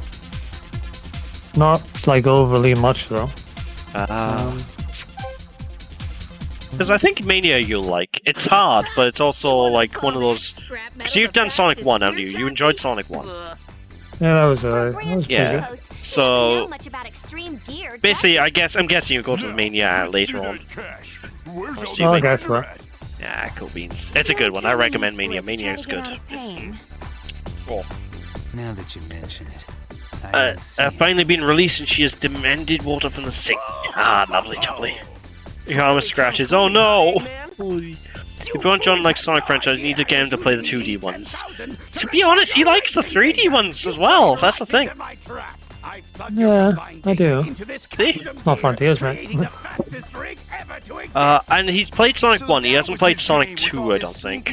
Not like overly much though. Because I think Mania you'll like. It's hard, but it's also like one of those. Because you've done Sonic 1, haven't you? You enjoyed Sonic 1. Yeah, that was pretty Yeah. good. So much about extreme gear, basically, I'm guessing you go to Mania later on. Where's Oh, I guess so. Yeah, cool beans. It's a good one. I recommend Mania. Mania is good. Cool. Now that you mention it, I don't see it. Finally been released, and she has demanded water from the sink. Ah, lovely, lovely. Your armor scratches. Oh no! If you want John like Sonic franchise, you need to get him to play the 2D ones. To be honest, he likes the 3D ones as well. That's the thing. Yeah, I do. See? It's not Frontiers, right? And he's played Sonic 1. He hasn't played Sonic 2, I don't think.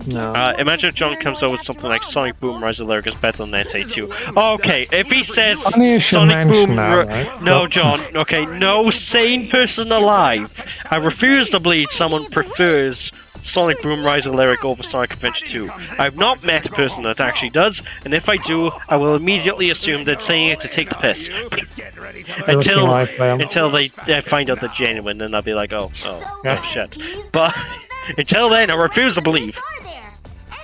No. Imagine if John comes out with something like Sonic Boom Rise of Lyric is better than SA2. Okay, if he says Funny you should Sonic mention Boom... that, right? No, John. Okay, no sane person alive. I refuse to believe someone prefers Sonic Boom Rise of Lyric over Sonic Adventure 2. I've not met a person that actually does, and if I do, I will immediately assume they're saying it to take the piss. until they find out they're genuine, then I'll be like, oh shit. But until then, I refuse to believe.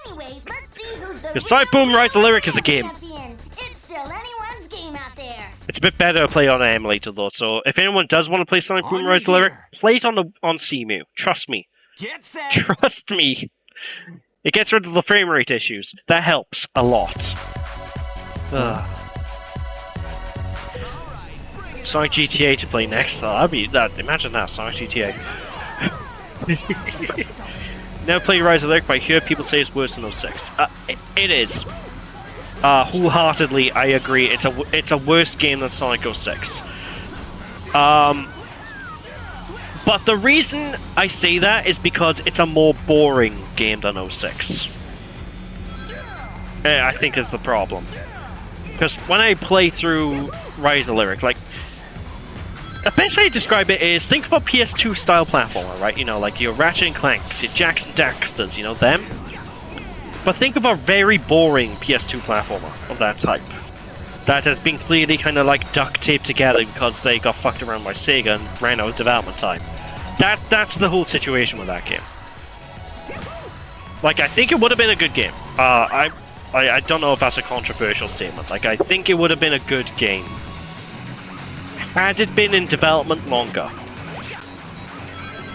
Anyway, let's see who's the Because Sonic Boom Rise of Lyric is a game. champion. It's still anyone's game out there. It's a bit better to play on an emulator though, so if anyone does want to play Sonic Boom Rise of Lyric, play it on CMU. Trust me. Get set. Trust me. It gets rid of the frame rate issues. That helps a lot. Sonic GTA to play next. Imagine that, Sonic GTA. Never played Rise of Lyric, but I hear people say it's worse than 06. It is. Wholeheartedly, I agree. It's a worse game than Sonic 06. But the reason I say that is because it's a more boring game than 06. I think is the problem. Because when I play through Rise of Lyric, like, the best way to describe it is, think about PS2 style platformer, right? You know, like your Ratchet and Clanks, your Jacks and Daxters, you know, them? But think of a very boring PS2 platformer of that type. That has been clearly kind of like duct taped together because they got fucked around by Sega and ran out of development time. That's the whole situation with that game. Like, I think it would have been a good game. I don't know if that's a controversial statement. Like, I think it would have been a good game had it been in development longer.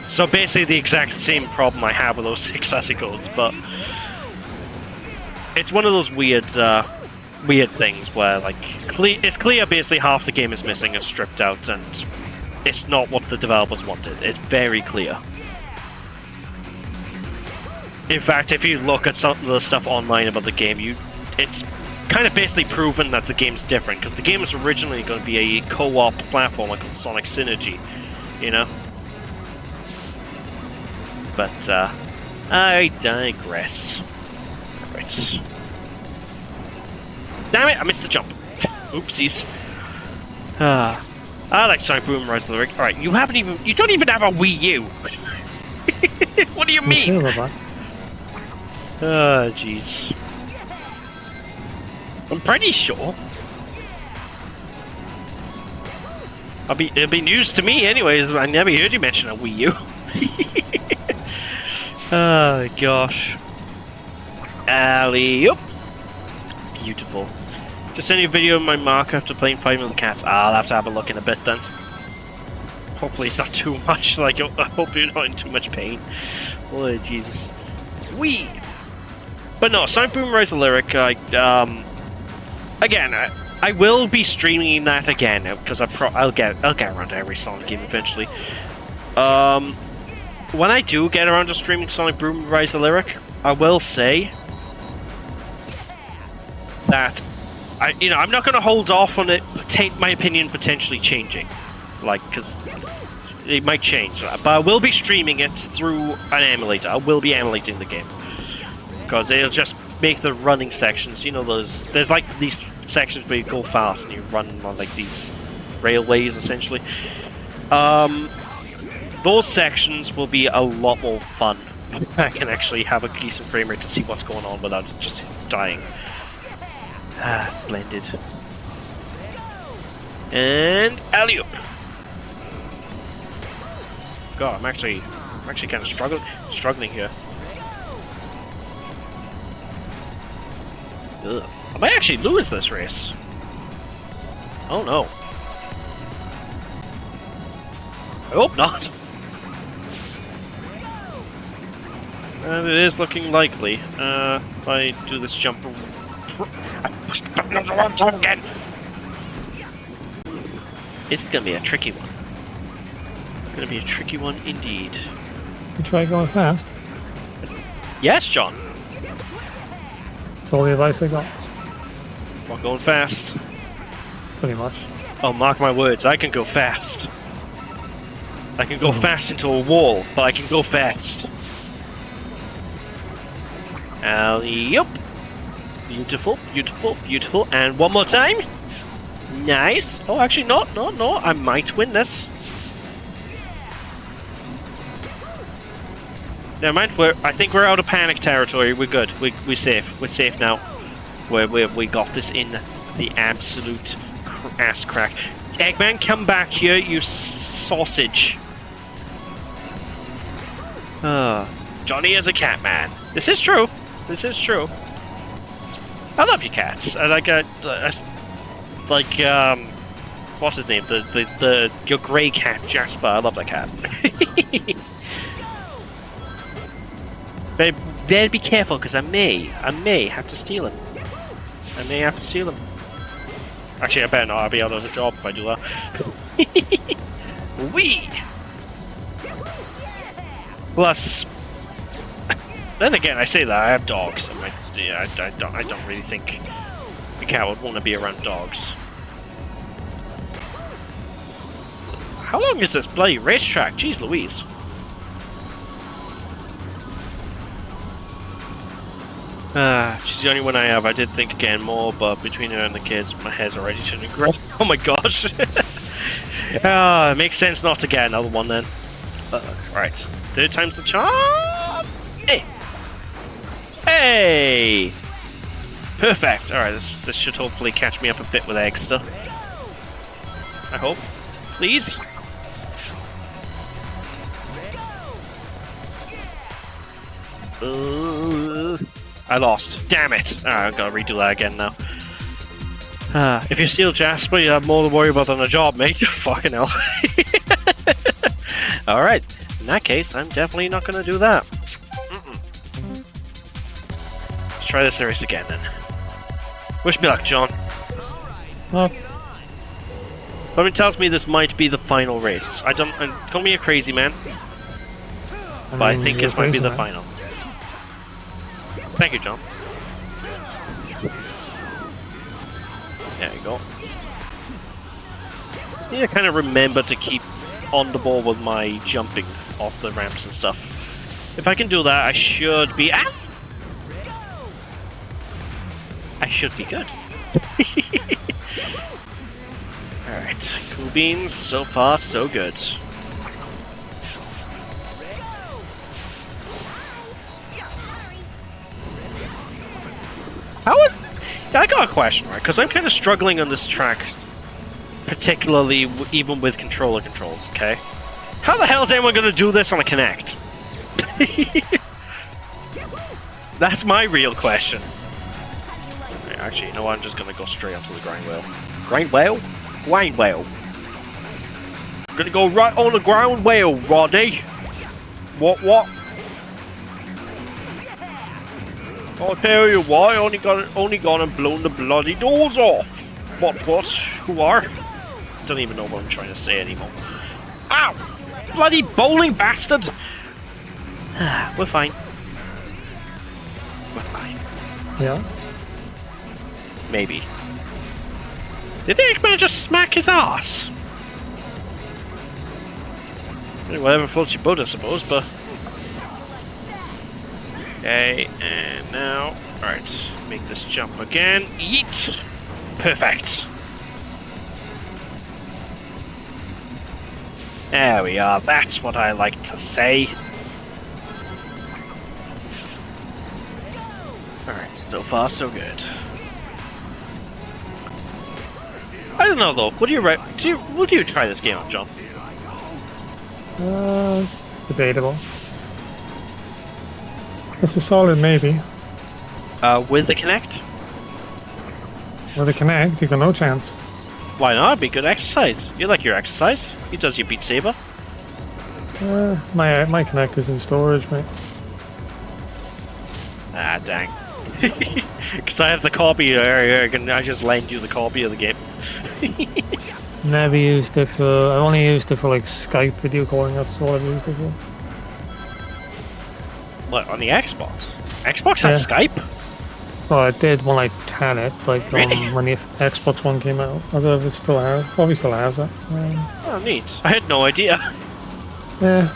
So basically the exact same problem I have with 06 as it goes, but it's one of those weird things where, like, it's clear basically half the game is missing and stripped out, and it's not what the developers wanted. It's very clear. In fact, if you look at some of the stuff online about the game, it's kind of basically proven that the game's different, because the game was originally going to be a co-op platformer called Sonic Synergy, you know? But, I digress. Right. Damn it, I missed the jump. Oopsies. I like Sonic Boom Rise of Lyric. Alright, you don't even have a Wii U! What do you mean? Oh, jeez. I'm pretty sure. It'll be news to me anyways, I never heard you mention a Wii U. Oh, gosh. Alley-oop. Beautiful. Just send you a video of my mark after playing 5 Million Cats. I'll have to have a look in a bit then. Hopefully it's not too much, like, I hope you're not in too much pain. Oh, Jesus. Wee! But no, Sonic Boom Rise of Lyric, again, I will be streaming that again, because I'll get around to every Sonic game eventually. When I do get around to streaming Sonic Boom Rise of Lyric, I will say that I'm not going to hold off on it, my opinion potentially changing, like, because it might change. But I will be streaming it through an emulator. I will be emulating the game, because it'll just make the running sections. You know, there's like these sections where you go fast and you run on like these railways essentially. Those sections will be a lot more fun. I can actually have a decent frame rate to see what's going on without just dying. Ah, splendid. And alley-oop. God, I'm actually kind of struggling here. Ugh. I might actually lose this race. Oh no. I hope not. And it is looking likely. If I do this jump... I pushed the button on the wrong time again! Is it gonna be a tricky one? Gonna be a tricky one indeed. You try going fast. Yes, John! That's all the advice I got, We're going fast. pretty much. Oh, mark my words, I can go fast. I can go fast into a wall, but I can go fast. Alley-oop. Beautiful, beautiful, beautiful. And one more time. Nice. Oh, actually, no. I might win this. Never mind. I think we're out of panic territory. We're good. We're safe. We're safe now. We got this in the absolute ass crack. Eggman, come back here, you sausage. Johnny is a cat man. This is true. This is true. I love you cats. I like what's his name? Your grey cat, Jasper. I love that cat. Better be careful, because I may have to steal him. I may have to steal him. Actually, I better not. I'll be out of a job if I do that. Wee. Plus, then again, I say that I have dogs. I don't really think a cat would want to be around dogs. How long is this bloody racetrack? Jeez Louise. She's the only one I have. I did think again more, but between her and the kids, my head's already turning grey. Oh my gosh. It makes sense not to get another one then. Right. Third time's the charm. Hey! Hey! Perfect. Alright, this should hopefully catch me up a bit with Eggster. I hope. Please? I lost. Damn it! Alright, I've got to redo that again now. If you're still Jasper, you have more to worry about than a job, mate. Fucking hell. Alright, in that case, I'm definitely not going to do that. Let's try this race again then. Wish me luck, John. Well, Something tells me this might be the final race. Call me a crazy man, but I think this might be the final. Thank you, John. There you go. Just need to kind of remember to keep on the ball with my jumping off the ramps and stuff. If I can do that, I should be... I should be good. Alright, cool beans. So far, so good. I got a question, right? Because I'm kind of struggling on this track, particularly even with controller controls, okay? How the hell is anyone going to do this on a Kinect? That's my real question. Actually, you know what? I'm just going to go straight onto the grind wheel. Grind wheel? Grind wheel. I'm going to go right on the ground wheel, Roddy. What? I'll tell you why, only gone and blown the bloody doors off. What? Who are? Don't even know what I'm trying to say anymore. Ow! Bloody bowling bastard! We're fine. We're fine. yeah. Maybe. Did the Eggman just smack his ass? Whatever floats your boat, I suppose, but... Okay, and now... Alright, make this jump again. Yeet! Perfect. There we are, that's what I like to say. Alright, so far so good. I don't know though. Would you try this game on, John? Debatable. It's a solid maybe. With the Kinect? With a Kinect, you got no chance. Why not? It'd be good exercise. You like your exercise. He does your Beat Saber. My Kinect is in storage, mate. Ah, dang. Because I have the copy here, I just lend you the copy of the game. Never used it for. I only used it for like Skype video calling. That's all I've used it for. What, on the Xbox? Xbox has Skype? Well, I did when I had it, like Really? when the Xbox One came out. I don't know if it still has. Probably still has it. Oh, neat. I had no idea. Yeah.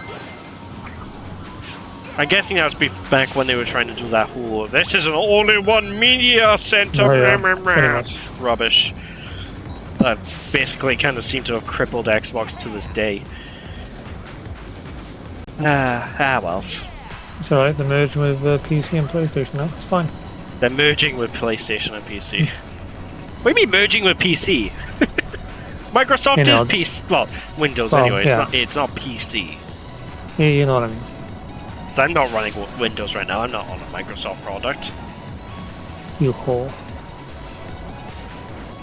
I'm guessing that was back when they were trying to do that whole "this is an all-in-one media center" Oh, yeah. Pretty much. rubbish. That basically kind of seemed to have crippled Xbox to this day. Well. It's alright, they're merging with PC and PlayStation now. It's fine. They're merging with PlayStation and PC. What do you mean merging with PC? Microsoft You know, is PC. Well, Windows well, anyway. yeah. It's not PC. Yeah, you know what I mean. So I'm not running Windows right now. I'm not on a Microsoft product. You whore.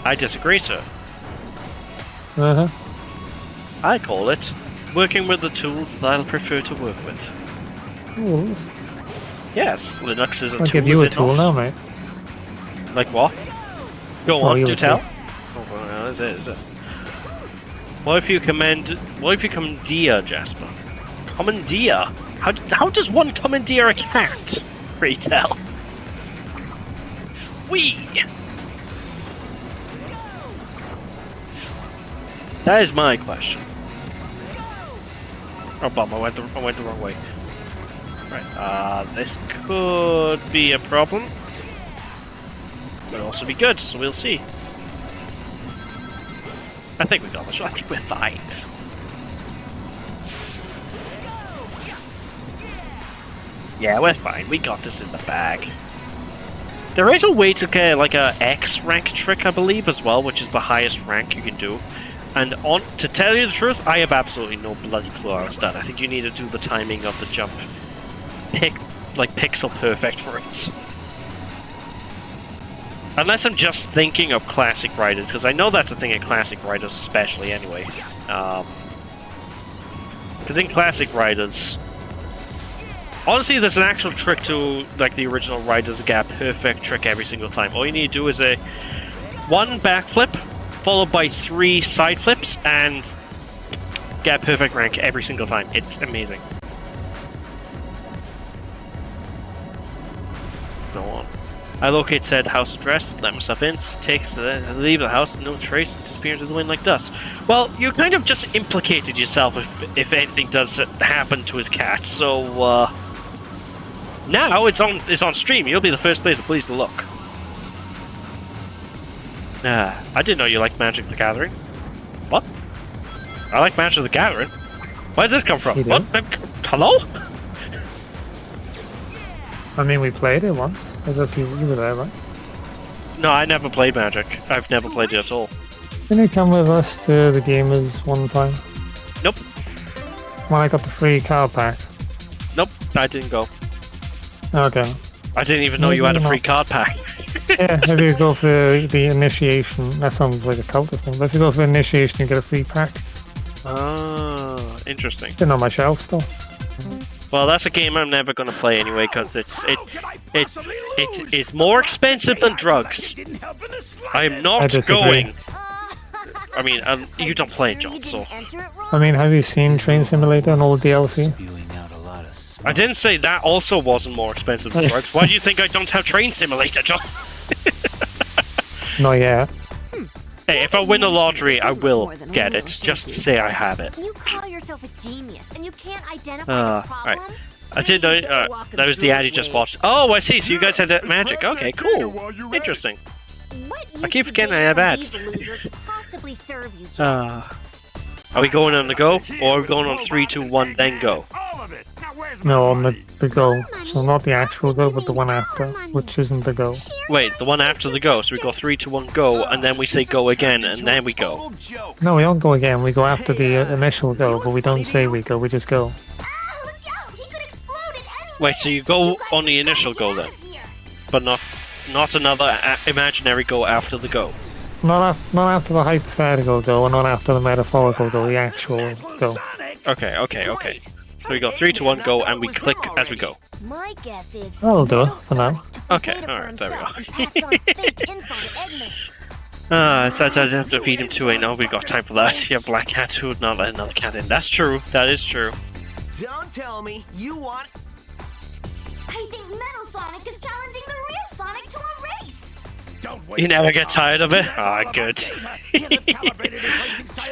I disagree, sir. Uh huh. I call it working with the tools that I'll prefer to work with. Tools? Yes, Linux is a I'll tool. give you is a it tool not? now, mate. Like what? Go Oh, on, you do a tell. tool. Oh, well, is it? What if you commandeer, Jasper? Commandeer? How does one commandeer a cat? Pray tell. Wee! That is my question. Oh, bum! I went the wrong way. Right. This could be a problem. Could also be good. So we'll see. I think we got this. I think we're fine. Yeah, we're fine. We got this in the bag. There is a way to get like a X rank trick, I believe, as well, which is the highest rank you can do. And to tell you the truth, I have absolutely no bloody clue how it's done. I think you need to do the timing of the jump, pixel perfect for it. Unless I'm just thinking of Classic Riders, because I know that's a thing in Classic Riders, especially anyway. Because in Classic Riders, honestly, there's an actual trick to like the original Riders Gap perfect trick every single time. All you need to do is one backflip, followed by 3 side flips, and get perfect rank every single time. It's amazing. Go on. I locate said house address, let myself in, leave the house, no trace, disappear into the wind like dust. Well, you kind of just implicated yourself if anything does happen to his cat, so now it's on stream. You'll be the first place the police to look. I didn't know you liked Magic the Gathering. What? I like Magic the Gathering? Where does this come from? You do? What? Hello? I mean, we played it once. As if you were there, right? No, I never played Magic. I've never played it at all. Didn't you come with us to the gamers one time? Nope. When I got the free card pack. Nope, I didn't go. Okay. I didn't even know you had a free card pack. Yeah, if you go for the initiation, that sounds like a cultist thing, but if you go for initiation, you get a free pack. Oh, interesting. Been on my shelf still. Well, that's a game I'm never going to play anyway, because it is more expensive than drugs. I am I not disagree. going. I mean, you don't play it, John, so... I mean, have you seen Train Simulator and all the DLC? Spewing out a lot of smoke. I didn't say that also wasn't more expensive than drugs. Why do you think I don't have Train Simulator, John? Not yet. Hey, if I win the lottery, I will get it. Just to say I have it. You call yourself a genius, and you can't identify the problem? Right. I didn't know. That was the ad you just watched. Oh, I see. So you guys had that magic. Okay, cool. Interesting. I keep forgetting I have ads. Are Are we going on the go, or are we going on 3, 2, 1, then go? All of it. Now Now where's my No, on money? the go. So not the actual go, but the one after, which isn't the go. Wait, the one after the go. So we go 3, 2, 1, go, and then we say go again, and then we go. Total joke. No, we don't go again. We go after the initial go, but we don't say we go. We just go. Ah, look out! He could explode at any Wait, so you go on the initial go then, but not another imaginary go after the go. Not after the hypothetical go, and not after the metaphorical go. The actual go. Okay, okay, okay. So we go 3, 2, 1, go, and we click as we go. My guess is That'll do it for now. Okay, alright, there we go. So I have to feed him to a no, we've got time for that. You have black cat who would not let another cat in. That's true, that is true. Don't tell me you want. I think Metal Sonic is challenging the real Sonic to a race. Don't wait. You never get tired of it? Ah, good.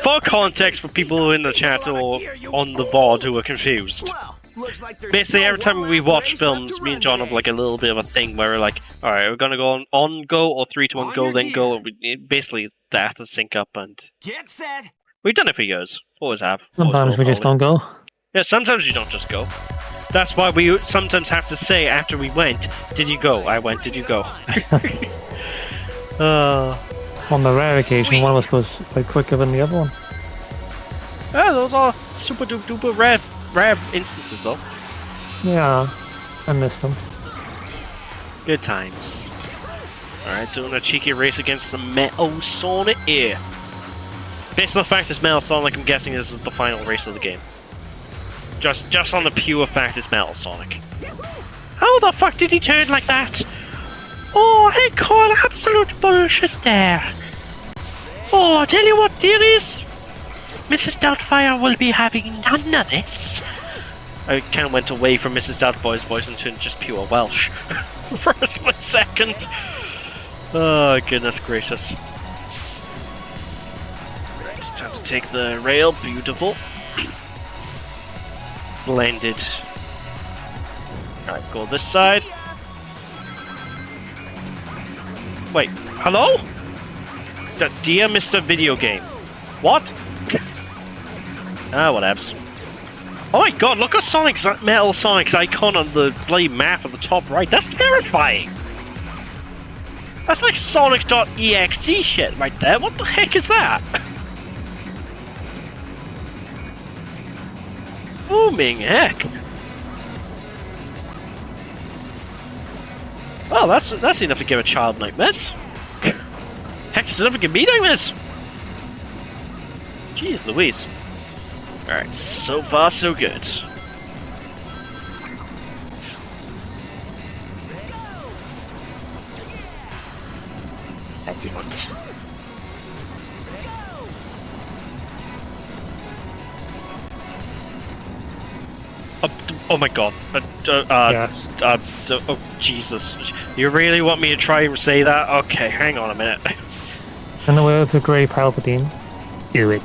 For context for people in the chat or on the VOD who are confused. Well, looks like there's Basically, still every time one we last watch race films, left to me and run John have today. like a little bit of a thing where we're like, alright, we're gonna go on go or 3, 2, 1, go, then go. And basically, they have to sync up, and Get set. we've done it for years. Always have. Always Sometimes will, we just probably. don't go. Yeah, sometimes you don't just go. That's why we sometimes have to say after we went, did you go? I went, did you go? On the rare occasion, one of us goes like quicker than the other one. Those are super duper rare instances though. Yeah, I missed them. Good times. Alright, doing a cheeky race against the Metal Sonic here. Based on the fact it's Metal Sonic, I'm guessing this is the final race of the game. Just on the pure fact it's Metal Sonic. How the fuck did he turn like that? Oh, I call absolute bullshit there. Oh, tell you what, dearies. Mrs. Doubtfire will be having none of this. I kind of went away from Mrs. Doubtfire's voice and turned just pure Welsh for a split second. Oh, goodness gracious. It's time to take the rail. Beautiful. Blended. Alright, go this side. Wait, hello? Dear Mr. Video Game. What? Whatevs. Oh my god, look at Metal Sonic's icon on the bloody map at the top right. That's terrifying! That's like Sonic.exe shit right there. What the heck is that? Booming heck. Well, that's enough to give a child nightmares. Heck, it's enough to give me nightmares. Jeez Louise. Alright, so far so good. Excellent. Oh my god. Yes. Oh Jesus. You really want me to try and say that? Okay, hang on a minute. In the words of Grey Palpatine, do it.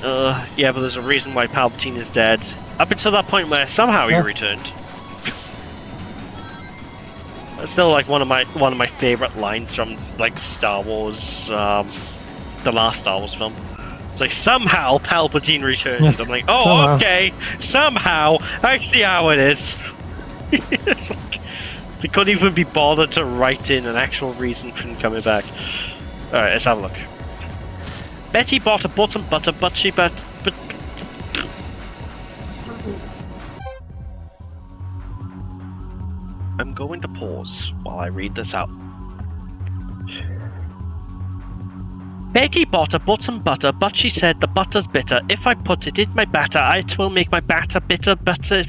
Yeah, but there's a reason why Palpatine is dead. Up until that point where somehow he Yeah. returned. It's still like one of my favorite lines from like Star Wars, the last Star Wars film. It's like somehow Palpatine returned. I'm like, oh, Somehow. okay, somehow I see how it is. It's like they couldn't even be bothered to write in an actual reason for him coming back. All right, let's have a look. Betty bought a bottom butter, but she but. I'm going to pause while I read this out. Betty bought a bottom butter, but she said the butter's bitter. If I put it in my batter, it will make my batter bitter. Butter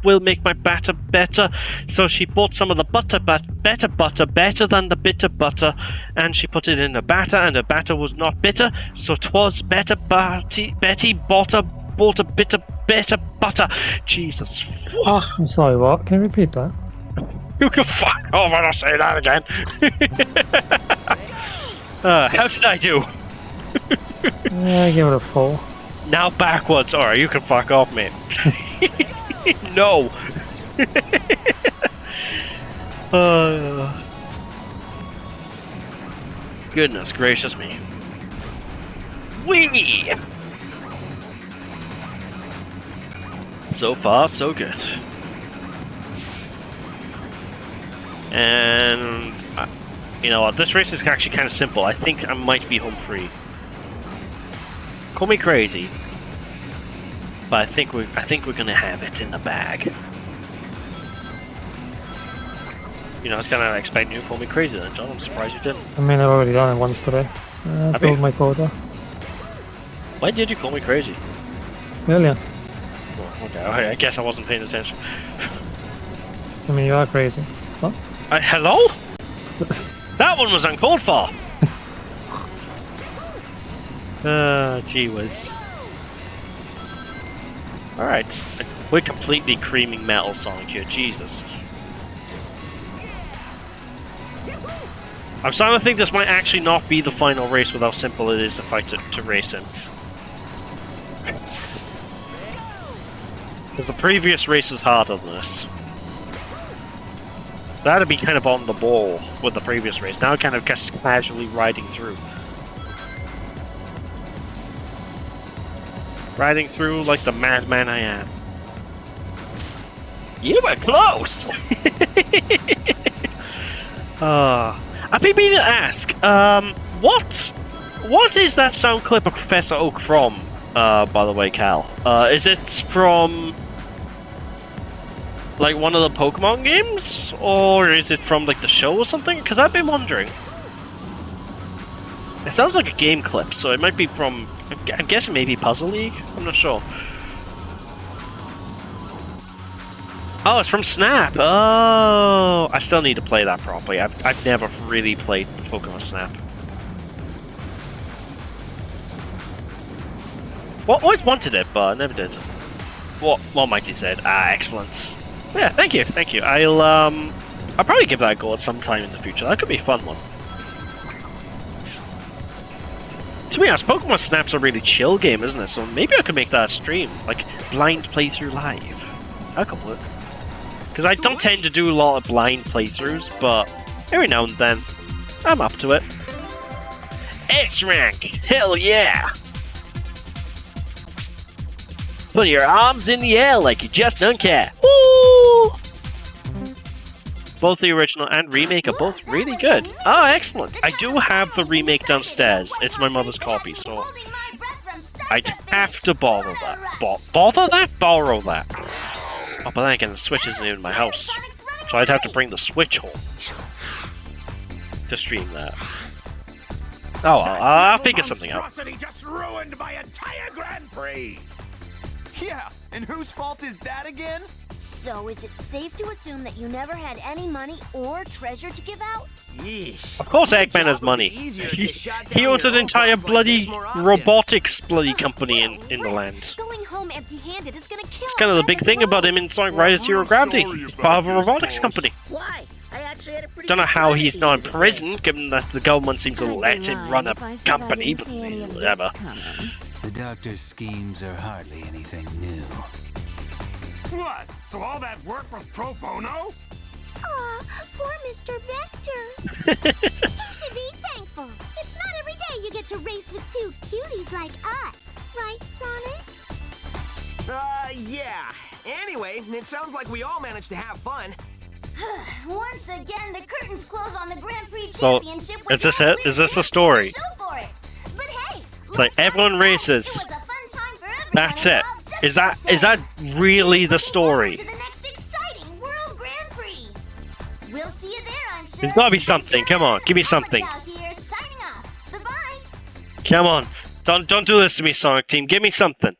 will make my batter better. So she bought some of the better than the bitter butter, and she put it in her batter, and her batter was not bitter, so 'twas better. Betty bought a bitter butter. Jesus fuck. I'm sorry, what? Can you repeat that? You can fuck off when I say that again. How did I do? Yeah, I give it a 4. Now backwards. Alright, you can fuck off, mate. No. Goodness gracious me. Wee! So far, so good. And you know what? This race is actually kind of simple. I think I might be home free. Call me crazy, but I think we're gonna have it in the bag. You know, I was kind of expecting you to call me crazy then, John. I'm surprised you didn't. I mean, I've already done it once today. I filled my quota. Why did you call me crazy? Million. Oh, okay, I guess I wasn't paying attention. I mean, you are crazy. What? Hello? That one was uncalled for! Gee whiz. Alright. We're completely creaming Metal Sonic here, Jesus. I'm starting to think this might actually not be the final race with how simple it is to fight to race in. Because the previous race was harder than this. That'd be kind of on the ball with the previous race. Now kind of just casually riding through. Riding through like the madman I am. You were close! I've been meaning to ask, what is that sound clip of Professor Oak from, by the way, Cal? Is it from, like, one of the Pokemon games? Or is it from, like, the show or something? Because I've been wondering. It sounds like a game clip, so it might be from, I'm guessing maybe Puzzle League? I'm not sure. Oh, it's from Snap! Oh! I still need to play that properly. I've never really played Pokemon Snap. Well, always wanted it, but I never did. What Mighty said. Ah, excellent. Yeah, thank you, thank you. I'll probably give that a go at some time in the future. That could be a fun one. To be honest, Pokemon Snap's a really chill game, isn't it? So maybe I could make that a stream. Like, blind playthrough live. That could work. Because I don't tend to do a lot of blind playthroughs, but every now and then, I'm up to it. S-Rank! Hell yeah! Put your arms in the air like you just don't care. Woo! Both the original and remake are both really good. Oh, excellent! I do have the remake downstairs. It's my mother's copy, so I'd have to borrow that. Bother that? Borrow that. Oh, but then again, the Switch isn't even in my house, so I'd have to bring the Switch home to stream that. Oh, well, I'll figure something out. Just ruined my entire Grand Prix. Yeah, and whose fault is that again? So is it safe to assume that you never had any money or treasure to give out? Yeesh. Of course Eggman has money. He owns an entire bloody robotics bloody company in the land. Going home empty-handed is gonna kill. It's kind of the big thing about him in Sonic Riders Zero Gravity. He's part of a robotics company. Why? I actually had a pretty Don't know how he's not in prison, given that the government seems to let him run a company, but whatever. The doctor's schemes are hardly anything new. What? So all that work was pro bono? Aw, poor Mr. Vector. You should be thankful. It's not every day you get to race with two cuties like us. Right, Sonic? Yeah. Anyway, it sounds like we all managed to have fun. Once again, the curtains close on the Grand Prix So, Championship. is this it? Is this the story? But hey, It's like everyone races. That's it. Is that really the story? We'll see you there, I'm sure. There's gotta be something. Come on, give me something. Come on. Don't do this to me, Sonic Team. Give me something.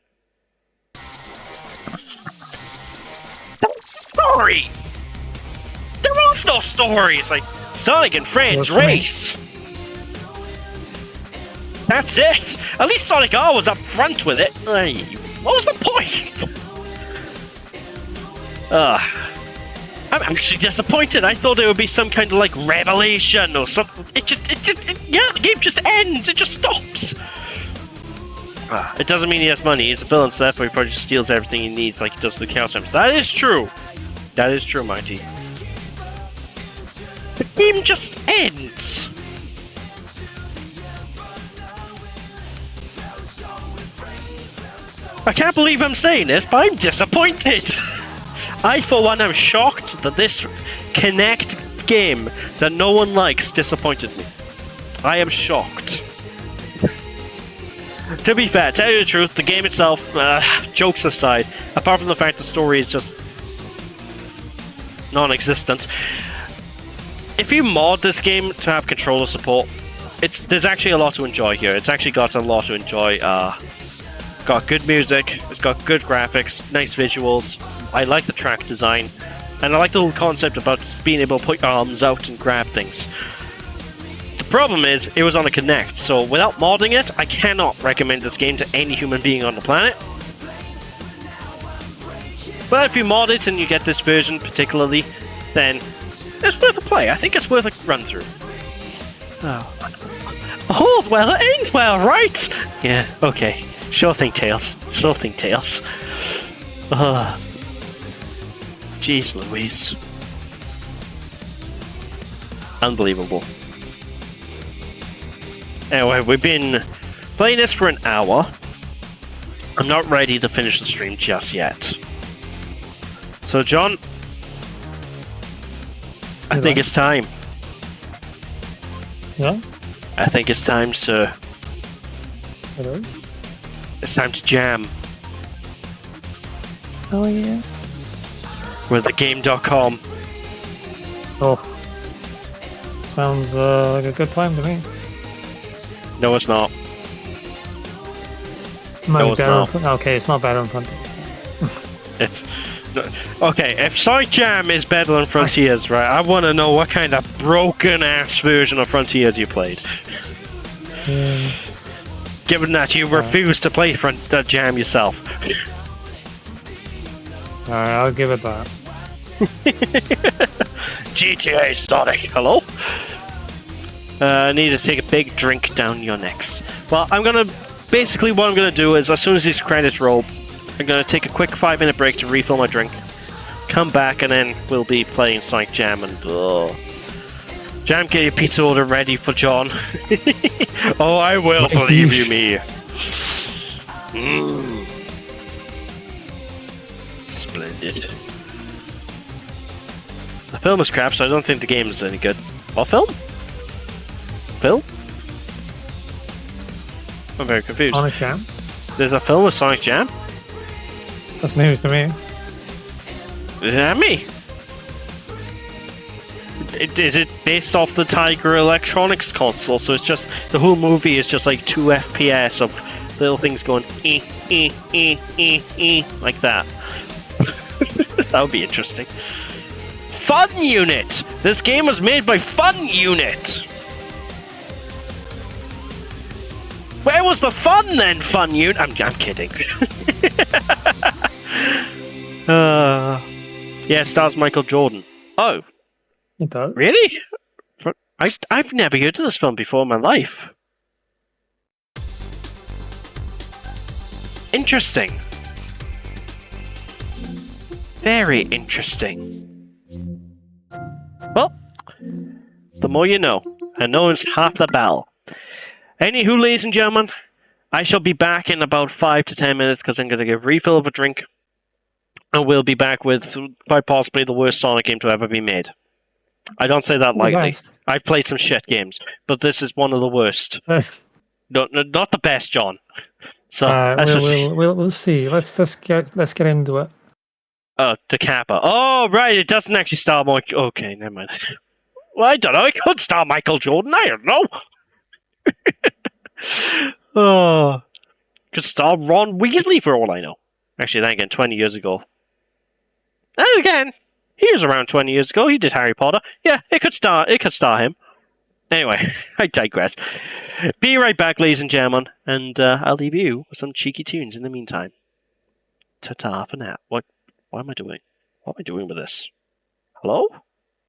That's the story! There is no story! It's like Sonic and friends race! That's it! At least Sonic R was up front with it. Hey, what was the point? I'm actually disappointed. I thought it would be some kind of like revelation or something. Yeah, the game just ends. It just stops. It doesn't mean he has money. He's a villain, so therefore he probably just steals everything he needs like he does with the Chaos Emeralds. That is true. That is true, Mighty. The game just ends. I can't believe I'm saying this, but I'm disappointed. I, for one, am shocked that this Kinect game that no one likes disappointed me. I am shocked. To be fair, tell you the truth, the game itself, jokes aside, apart from the fact the story is just non-existent, if you mod this game to have controller support, there's actually a lot to enjoy here. It's actually got a lot to enjoy. Got good music, it's got good graphics, nice visuals. I like the track design, and I like the whole concept about being able to put your arms out and grab things. The problem is, it was on a Kinect, so without modding it, I cannot recommend this game to any human being on the planet. But if you mod it and you get this version particularly, then it's worth a play. I think it's worth a run through. Oh, well, it ends well, right? Yeah, okay. Sure thing, Tails. Sure thing, Tails. Jeez Louise. Unbelievable. Anyway, we've been playing this for an hour. I'm not ready to finish the stream just yet. So, John, I think it's time. Yeah? I think it's time to... It is? It's time to jam Oh, yeah. with thegame.com. Oh. Sounds like a good time to me. No, it's not. Might be it's better not. Okay, it's not better in front. It's... Okay, if Sonic Jam is better than Frontiers, right, I want to know what kind of broken-ass version of Frontiers you played. Given that you refuse to play Jam yourself. Alright, I'll give it that. GTA Sonic, hello? I need to take a big drink down your necks. Well, basically what I'm gonna do is, as soon as these credits roll, I'm gonna take a quick 5-minute break to refill my drink, come back, and then we'll be playing Sonic Jam and... Jam, get your pizza order ready for John. Oh, I will, believe you me. Splendid. The film is crap, so I don't think the game is any good. What film? Film? I'm very confused. Sonic Jam? There's a film with Sonic Jam? That's news to me. Is that me? Is it based off the Tiger Electronics console? So it's just the whole movie is just like 2 FPS of little things going like that. That would be interesting. Fun Unit. This game was made by Fun Unit. Where was the fun then, Fun Unit? I'm kidding. Yeah, it stars Michael Jordan. Oh. It does. Really? I've never heard of this film before in my life. Interesting. Very interesting. Well, the more you know. And knowing's half the battle. Anywho, ladies and gentlemen, I shall be back in about 5 to 10 minutes because I'm going to get a refill of a drink. And we'll be back with quite possibly the worst Sonic game to ever be made. I don't say that lightly. Best. I've played some shit games, but this is one of the worst. No, not the best, John. So we'll see. Let's get into it. Oh, to Kappa. Oh, right. It doesn't actually star Michael. Okay, never mind. Well, I don't know. It could star Michael Jordan. I don't know. Oh, could star Ron Weasley for all I know. Actually, then again, 20 years ago. And again, he was around 20 years ago. He did Harry Potter. Yeah, it could star him. Anyway, I digress. Be right back, ladies and gentlemen, and I'll leave you with some cheeky tunes in the meantime. Ta-ta for now. What am I doing? What am I doing with this? Hello?